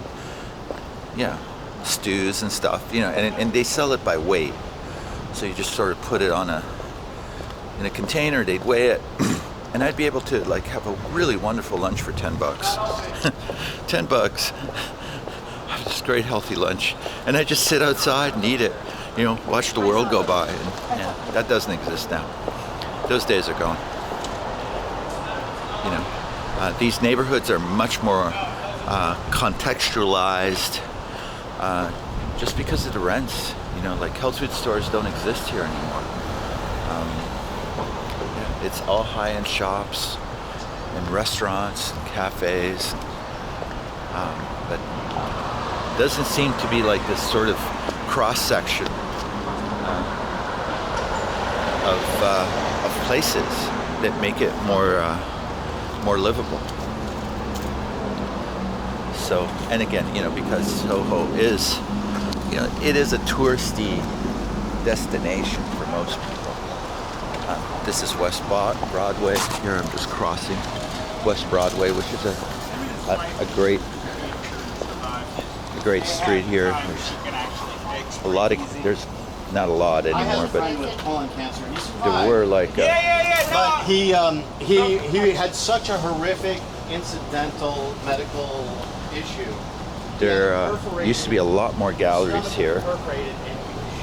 and, stews and stuff, and they sell it by weight. So you just sort of put it in a container, they'd weigh it, and I'd be able to like have a really wonderful lunch for $10. $10. Have this great healthy lunch, and I just sit outside and eat it, watch the world go by, and that doesn't exist now. Those days are gone. These neighborhoods are much more contextualized, just because of the rents. Like health food stores don't exist here anymore. It's all high-end shops and restaurants and cafes, but it doesn't seem to be like this sort of cross-section of places that make it more livable. So, and again, because Soho is, it is a touristy destination for most people. This is West Broadway. Here I'm just crossing West Broadway, which is a great street here. There's not a lot anymore, but there were like. But he had such a horrific incidental medical issue. There used to be a lot more galleries here,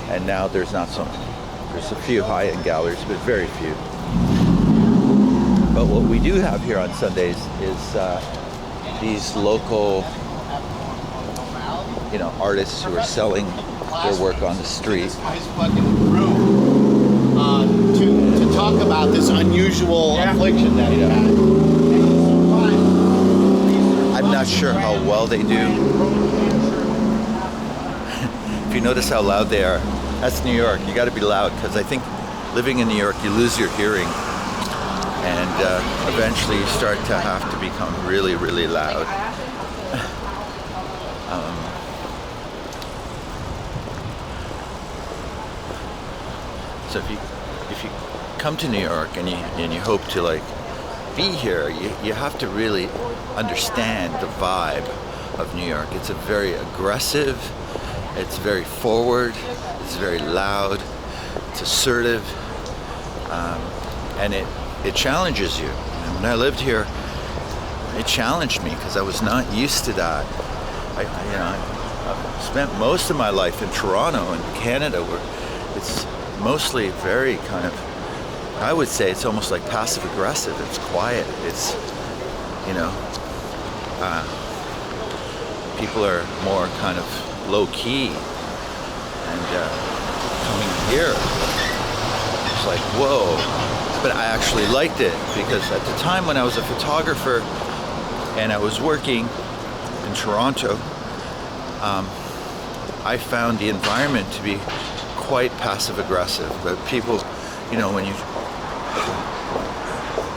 and now there's not so many. There's a few high-end galleries, but very few. But what we do have here on Sundays is these local, artists who are selling their work on the street. His fucking room to talk about this unusual affliction that he had. I'm not sure how well they do. If you notice how loud they are, that's New York. You got to be loud, because I think living in New York, you lose your hearing, and eventually you start to have to become really, really loud. So if you come to New York and you hope to like be here, you have to really understand the vibe of New York. It's a very aggressive, it's very forward, it's very loud, it's assertive, and it challenges you. And when I lived here, it challenged me because I was not used to that. I spent most of my life in Toronto and Canada, where it's mostly very kind of, I would say it's almost like passive aggressive. It's quiet. It's, people are more kind of low key. And coming here, it's like, whoa. But I actually liked it, because at the time when I was a photographer and I was working in Toronto, I found the environment to be quite passive aggressive. But people,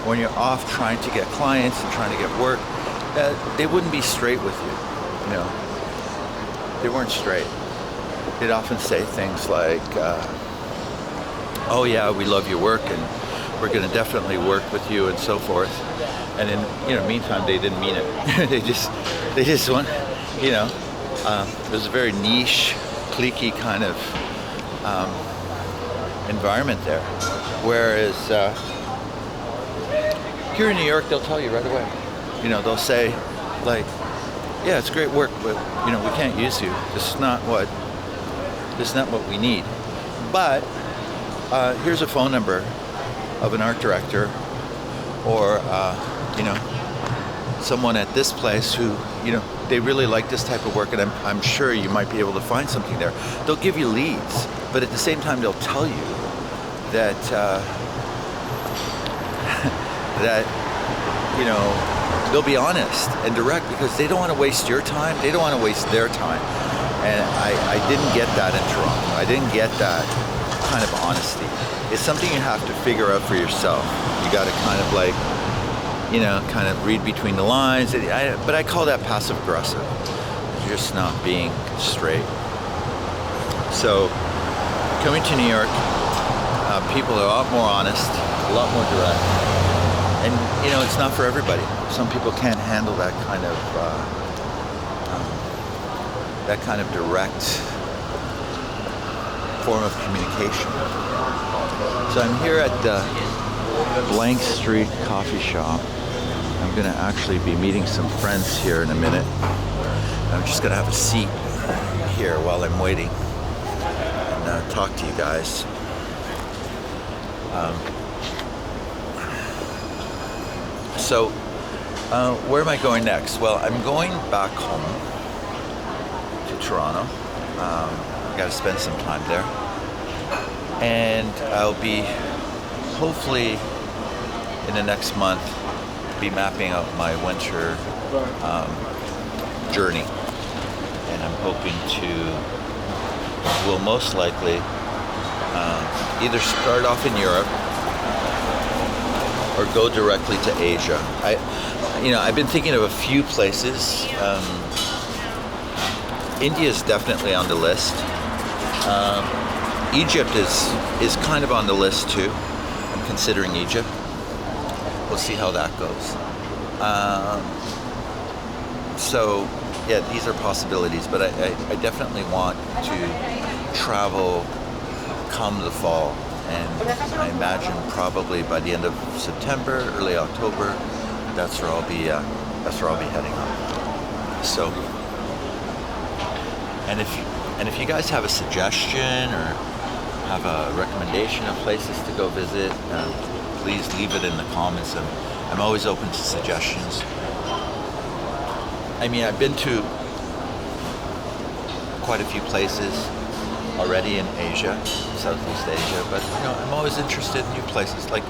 when you're off trying to get clients and trying to get work, they wouldn't be straight with you. They weren't straight. They'd often say things like, "Oh yeah, we love your work, and we're going to definitely work with you," and so forth. And in meantime, they didn't mean it. they just want, it was a very niche, cliquey kind of environment there. Whereas here in New York, they'll tell you right away. They'll say, like, "Yeah, it's great work, but we can't use you. This is not what we need. But here's a phone number of an art director, or someone at this place who they really like this type of work, and I'm sure you might be able to find something there. They'll give you leads, but at the same time they'll tell you that that they'll be honest and direct because they don't want to waste your time. They don't want to waste their time. And I didn't get that in Toronto. I didn't get that kind of honesty. It's something you have to figure out for yourself. You got to kind of like, kind of read between the lines. But I call that passive aggressive. You're just not being straight. So coming to New York, people are a lot more honest, a lot more direct. And it's not for everybody. Some people can't handle that kind of direct form of communication. So I'm here at the Blank Street coffee shop. I'm gonna actually be meeting some friends here in a minute. I'm just gonna have a seat here while I'm waiting and talk to you guys. So where am I going next? Well, I'm going back home to Toronto. Got to spend some time there, and I'll be hopefully in the next month be mapping out my winter journey, and I'm hoping will most likely either start off in Europe or go directly to Asia. I've been thinking of a few places. India is definitely on the list. Egypt is kind of on the list too. I'm considering Egypt. We'll see how that goes. So yeah, these are possibilities, but I definitely want to travel come the fall, and I imagine probably by the end of September, early October, that's where I'll be heading on. So, and if you guys have a suggestion or have a recommendation of places to go visit, please leave it in the comments. I'm always open to suggestions. I mean, I've been to quite a few places already in Asia, Southeast Asia, but I'm always interested in new places. Like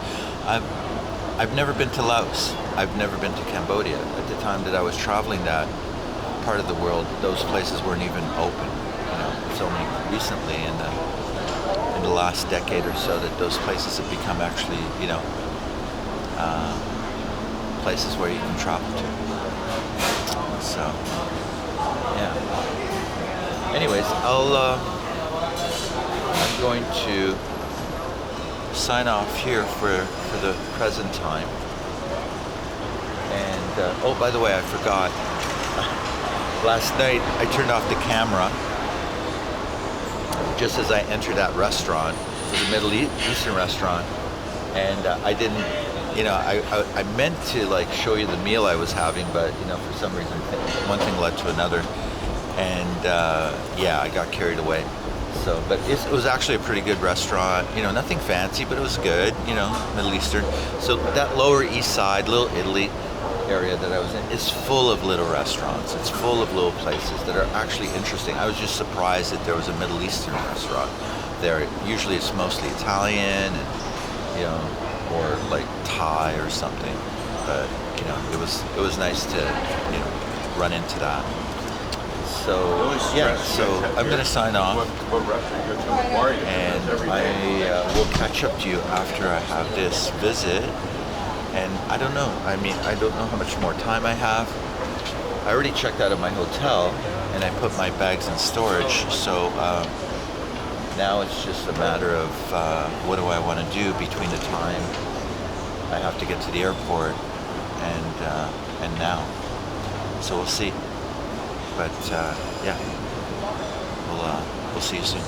I've never been to Laos. I've never been to Cambodia. At the time that I was traveling that part of the world, those places weren't even open. It's only recently in the last decade or so that those places have become actually, places where you can travel to. So, yeah. Anyways, I'm going to sign off here for the present time. And oh, by the way, I forgot. Last night I turned off the camera just as I entered that restaurant. It was a Middle Eastern restaurant, and I didn't. I meant to show you the meal I was having, but for some reason one thing led to another, and I got carried away. So, but it was actually a pretty good restaurant. Nothing fancy, but it was good. Middle Eastern. So that Lower East Side, Little Italy area that I was in is full of little restaurants. It's full of little places that are actually interesting. I was just surprised that there was a Middle Eastern restaurant there. Usually it's mostly Italian and or like Thai or something. But it was nice to run into that. So yeah, so I'm gonna sign off, and I will catch up to you after I have this visit. And I don't know. I mean, I don't know how much more time I have. I already checked out of my hotel and I put my bags in storage. So now it's just a matter of what do I want to do between the time I have to get to the airport and now. So we'll see. But yeah, we'll see you soon.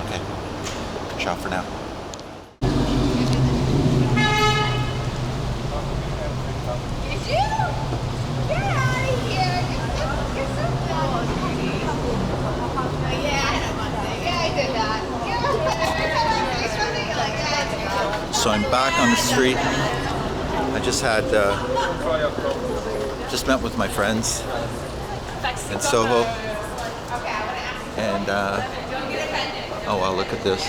Okay. Ciao for now. So I'm back on the street. I just met with my friends. in Soho. And oh wow, look at this.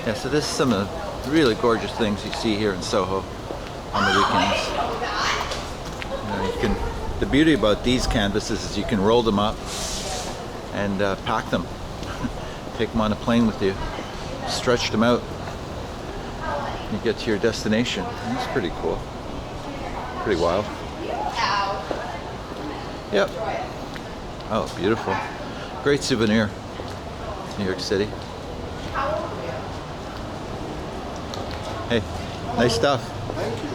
Yeah, so this is some of the really gorgeous things you see here in Soho on the weekends. The beauty about these canvases is you can roll them up and pack them. Take them on a plane with you, stretch them out, and you get to your destination. And it's pretty cool. Pretty wild. Yep. Oh, beautiful. Great souvenir. New York City. Hey, nice stuff. Thank you.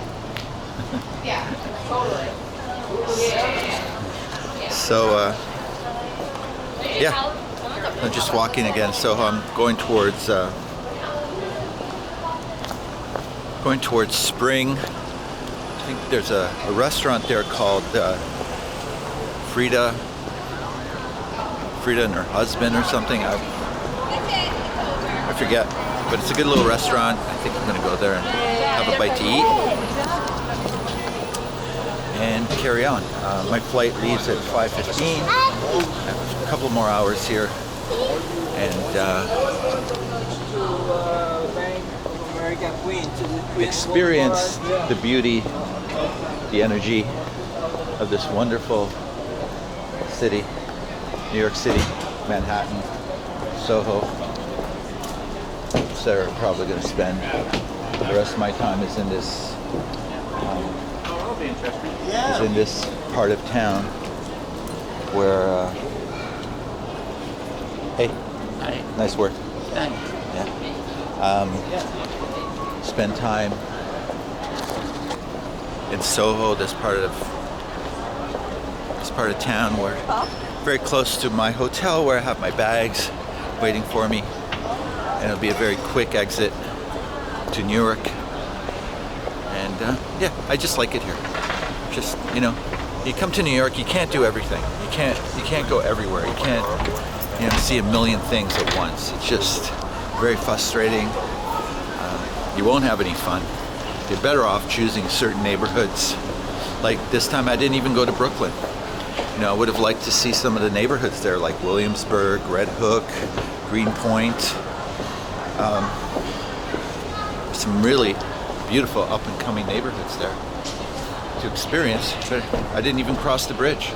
So, yeah, I'm just walking again. So I'm going towards Spring. I think there's a restaurant there called Frida and her husband or something. I forget, but it's a good little restaurant. I think I'm gonna go there and have a bite to eat and carry on. My flight leaves at 5:15. I have a couple more hours here, and experience the beauty, the energy of this wonderful city, New York City, Manhattan, Soho. So I'm probably going to spend the rest of my time is in this part of town where hey, nice work. Thanks. Yeah. Spend time in Soho, this part of town where very close to my hotel where I have my bags waiting for me, and it'll be a very quick exit to Newark. And yeah, I just like it here. Just, you know, you come to New York, you can't do everything. You can't go everywhere. You can't, you know, see a million things at once. It's just very frustrating. You won't have any fun. You're better off choosing certain neighborhoods. Like this time I didn't even go to Brooklyn. You know, I would have liked to see some of the neighborhoods there, like Williamsburg, Red Hook, Greenpoint. Some really beautiful up and coming neighborhoods there to experience. But I didn't even cross the bridge.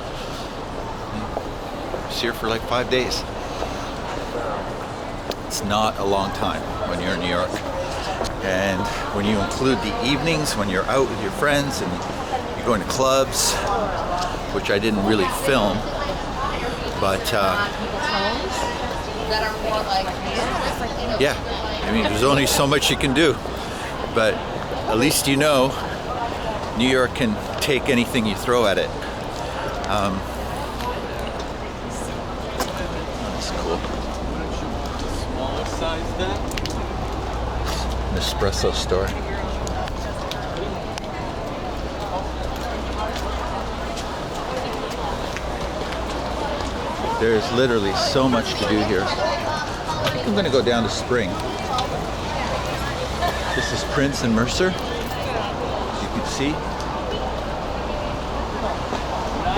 I was here for like 5 days. It's not a long time when you're in New York. And when you include the evenings, when you're out with your friends and you're going to clubs, which I didn't really film, but yeah, I mean, there's only so much you can do, but at least you know New York can take anything you throw at it. That's cool. Smaller size then? An espresso store. There's literally so much to do here. I think I'm going to go down to Spring. This is Prince and Mercer, as you can see.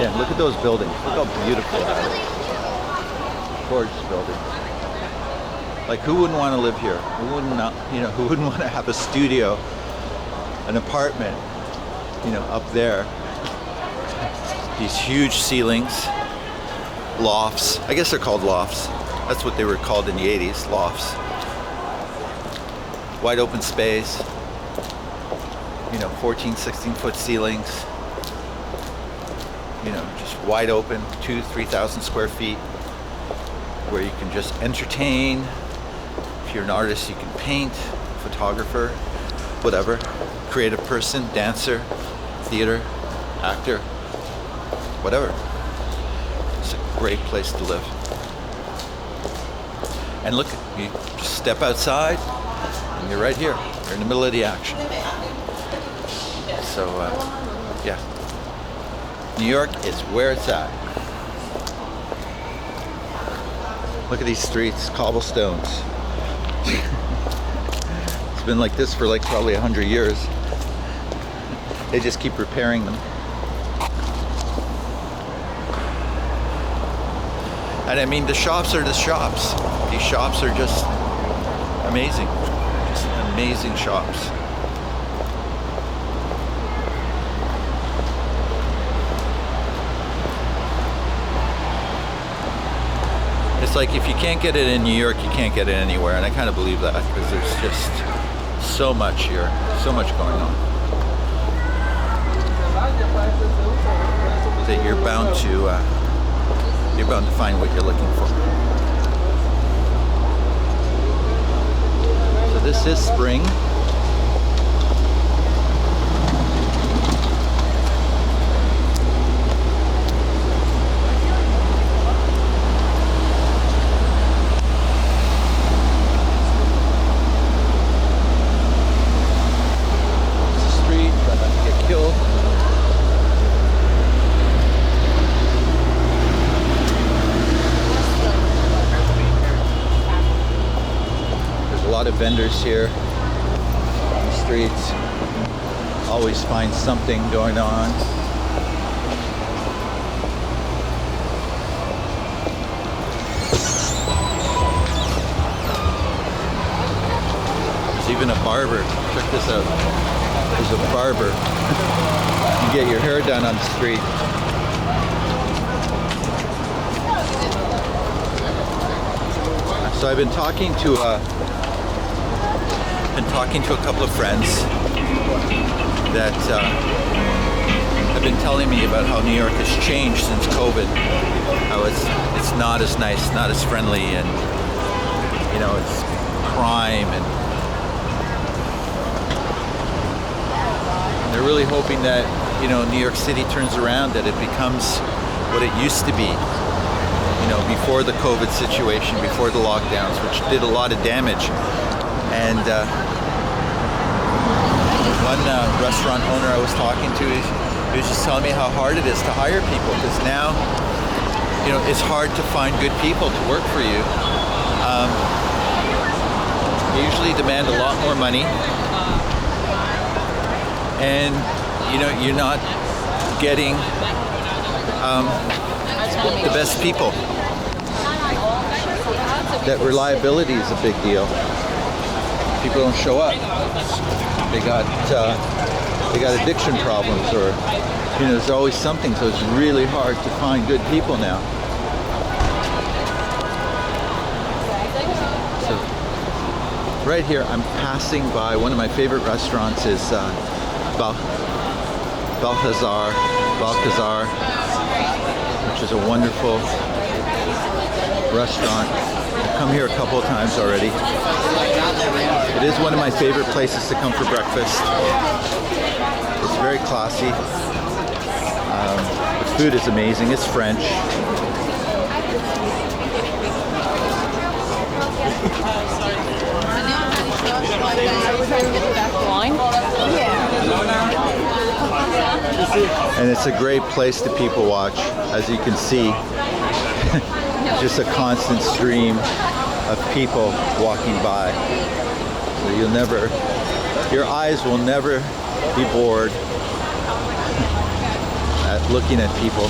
Yeah, look at those buildings. Look how beautiful that is. Gorgeous buildings. Like, who wouldn't want to live here? Who wouldn't not, you know, who wouldn't want to have a studio, an apartment, you know, up there? These huge ceilings, lofts. I guess they're called lofts. That's what they were called in the 80s, lofts. Wide open space, you know, 14, 16-foot ceilings, you know, just wide open, 2,000, 3,000 square feet, where you can just entertain. If you're an artist, you can paint, photographer, whatever, creative person, dancer, theater, actor, whatever. It's a great place to live. And look, you just step outside, and you're right here. You're in the middle of the action. So, yeah. New York is where it's at. Look at these streets, cobblestones. It's been like this for like probably 100 years. They just keep repairing them. And I mean, the shops are the shops. These shops are just amazing. Just amazing shops. It's like if you can't get it in New York, you can't get it anywhere. And I kind of believe that because there's just so much here, so much going on. That you're bound to find what you're looking for. So this is spring. It's a street, try not to get killed. A lot of vendors here on the streets. Always find something going on. There's even a barber. Check this out. There's a barber. You get your hair done on the street. So I've been talking to a couple of friends that have been telling me about how New York has changed since COVID. How it's not as nice, not as friendly, and you know, it's crime, and they're really hoping that, you know, New York City turns around, that it becomes what it used to be. You know, before the COVID situation, before the lockdowns, which did a lot of damage. And one restaurant owner I was talking to, he was just telling me how hard it is to hire people, because now, you know, it's hard to find good people to work for you. They usually demand a lot more money, and you know, you're not getting the best people. That reliability is a big deal. People don't show up. They got addiction problems, or you know, there's always something. So it's really hard to find good people now. So right here, I'm passing by one of my favorite restaurants. Is Balthazar, which is a wonderful restaurant. I've come here a couple of times already. It is one of my favorite places to come for breakfast. It's very classy. The food is amazing. It's French. And it's a great place to people watch. As you can see, just a constant stream of people walking by. So your eyes will never be bored at looking at people.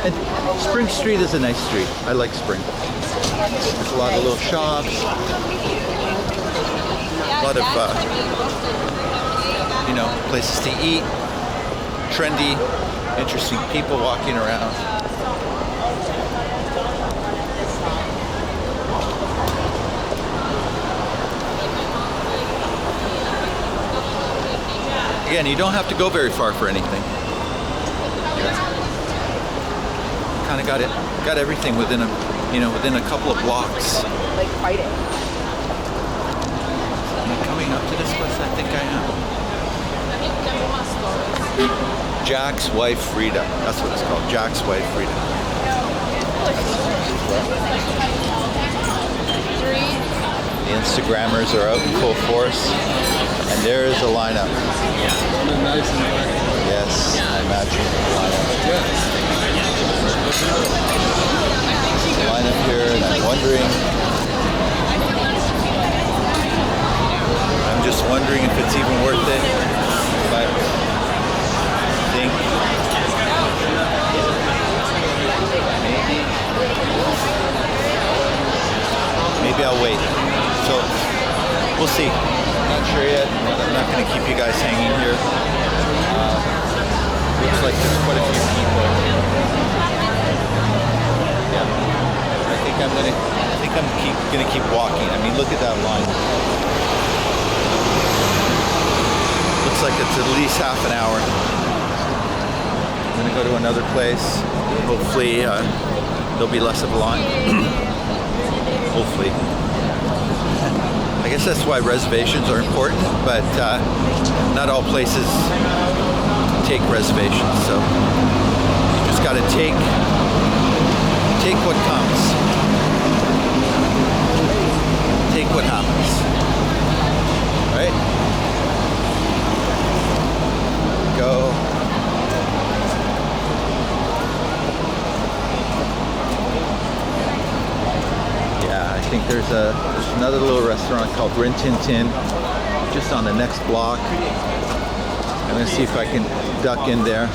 And Spring Street is a nice street. I like Spring. There's a lot of little shops, a lot of you know, places to eat, trendy, interesting people walking around. Again, you don't have to go very far for anything. Kind of got everything within a couple of blocks. Like fighting. Am I coming up to this place? I think I am. Jack's wife Frida. That's what it's called. Jack's wife Frida. The Instagrammers are out in full force, and there is a lineup. Yes, I imagine the lineup here, and I'm wondering. I'm just wondering if it's even worth it. But I think I'll wait. So we'll see. I'm not sure yet. I'm not going to keep you guys hanging here. Looks like there's quite a few people. Yeah. I think I'm gonna keep walking. I mean, look at that line. Looks like it's at least half an hour. I'm gonna go to another place. Hopefully, there'll be less of a line. Hopefully. I guess that's why reservations are important, but not all places take reservations. So you just got to take what comes. Take what happens. Right? Go. Yeah, I think there's another little restaurant called Rin Tin Tin just on the next block. I'm gonna see if I can duck in there.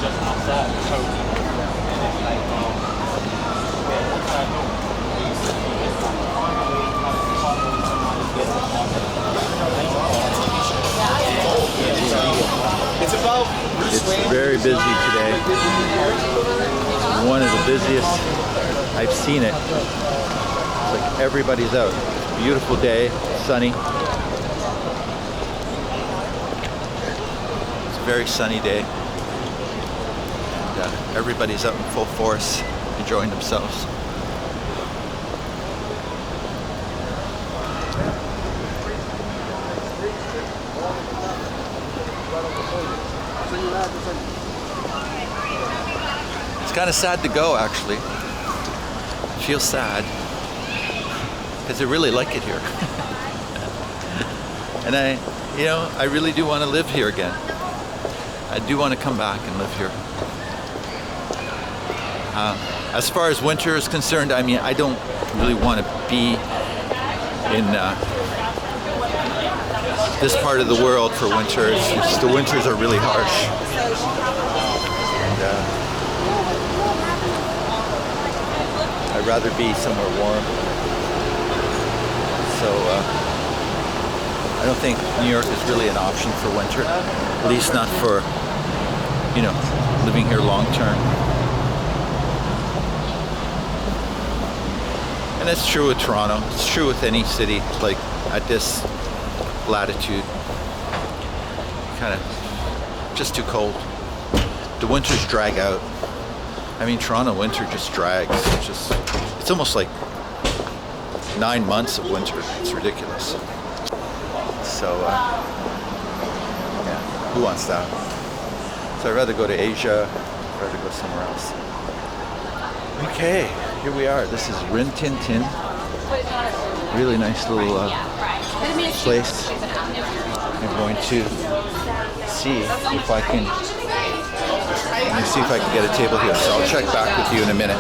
It's very busy today. One of the busiest I've seen it. It's like everybody's out. It's a beautiful day, sunny. It's a very sunny day. And, everybody's out in full force, enjoying themselves. It's kind of sad to go, actually. I feel sad because I really like it here. And I really do want to live here again. I do want to come back and live here. As far as winter is concerned, I mean, I don't really want to be in this part of the world for winter. It's just, the winters are really harsh. And, I'd rather be somewhere warm. So I don't think New York is really an option for winter, at least not for, living here long term. And it's true with Toronto. It's true with any city, like at this latitude. Kind of just too cold. The winters drag out. I mean, Toronto winter just drags. It's almost like 9 months of winter. It's ridiculous. So, yeah, who wants that? So I'd rather go to Asia. I'd rather go somewhere else. Okay, here we are. This is Rin Tin Tin. Really nice little place. I'm going to see if I can. Let me see if I can get a table here. So I'll check back with you in a minute.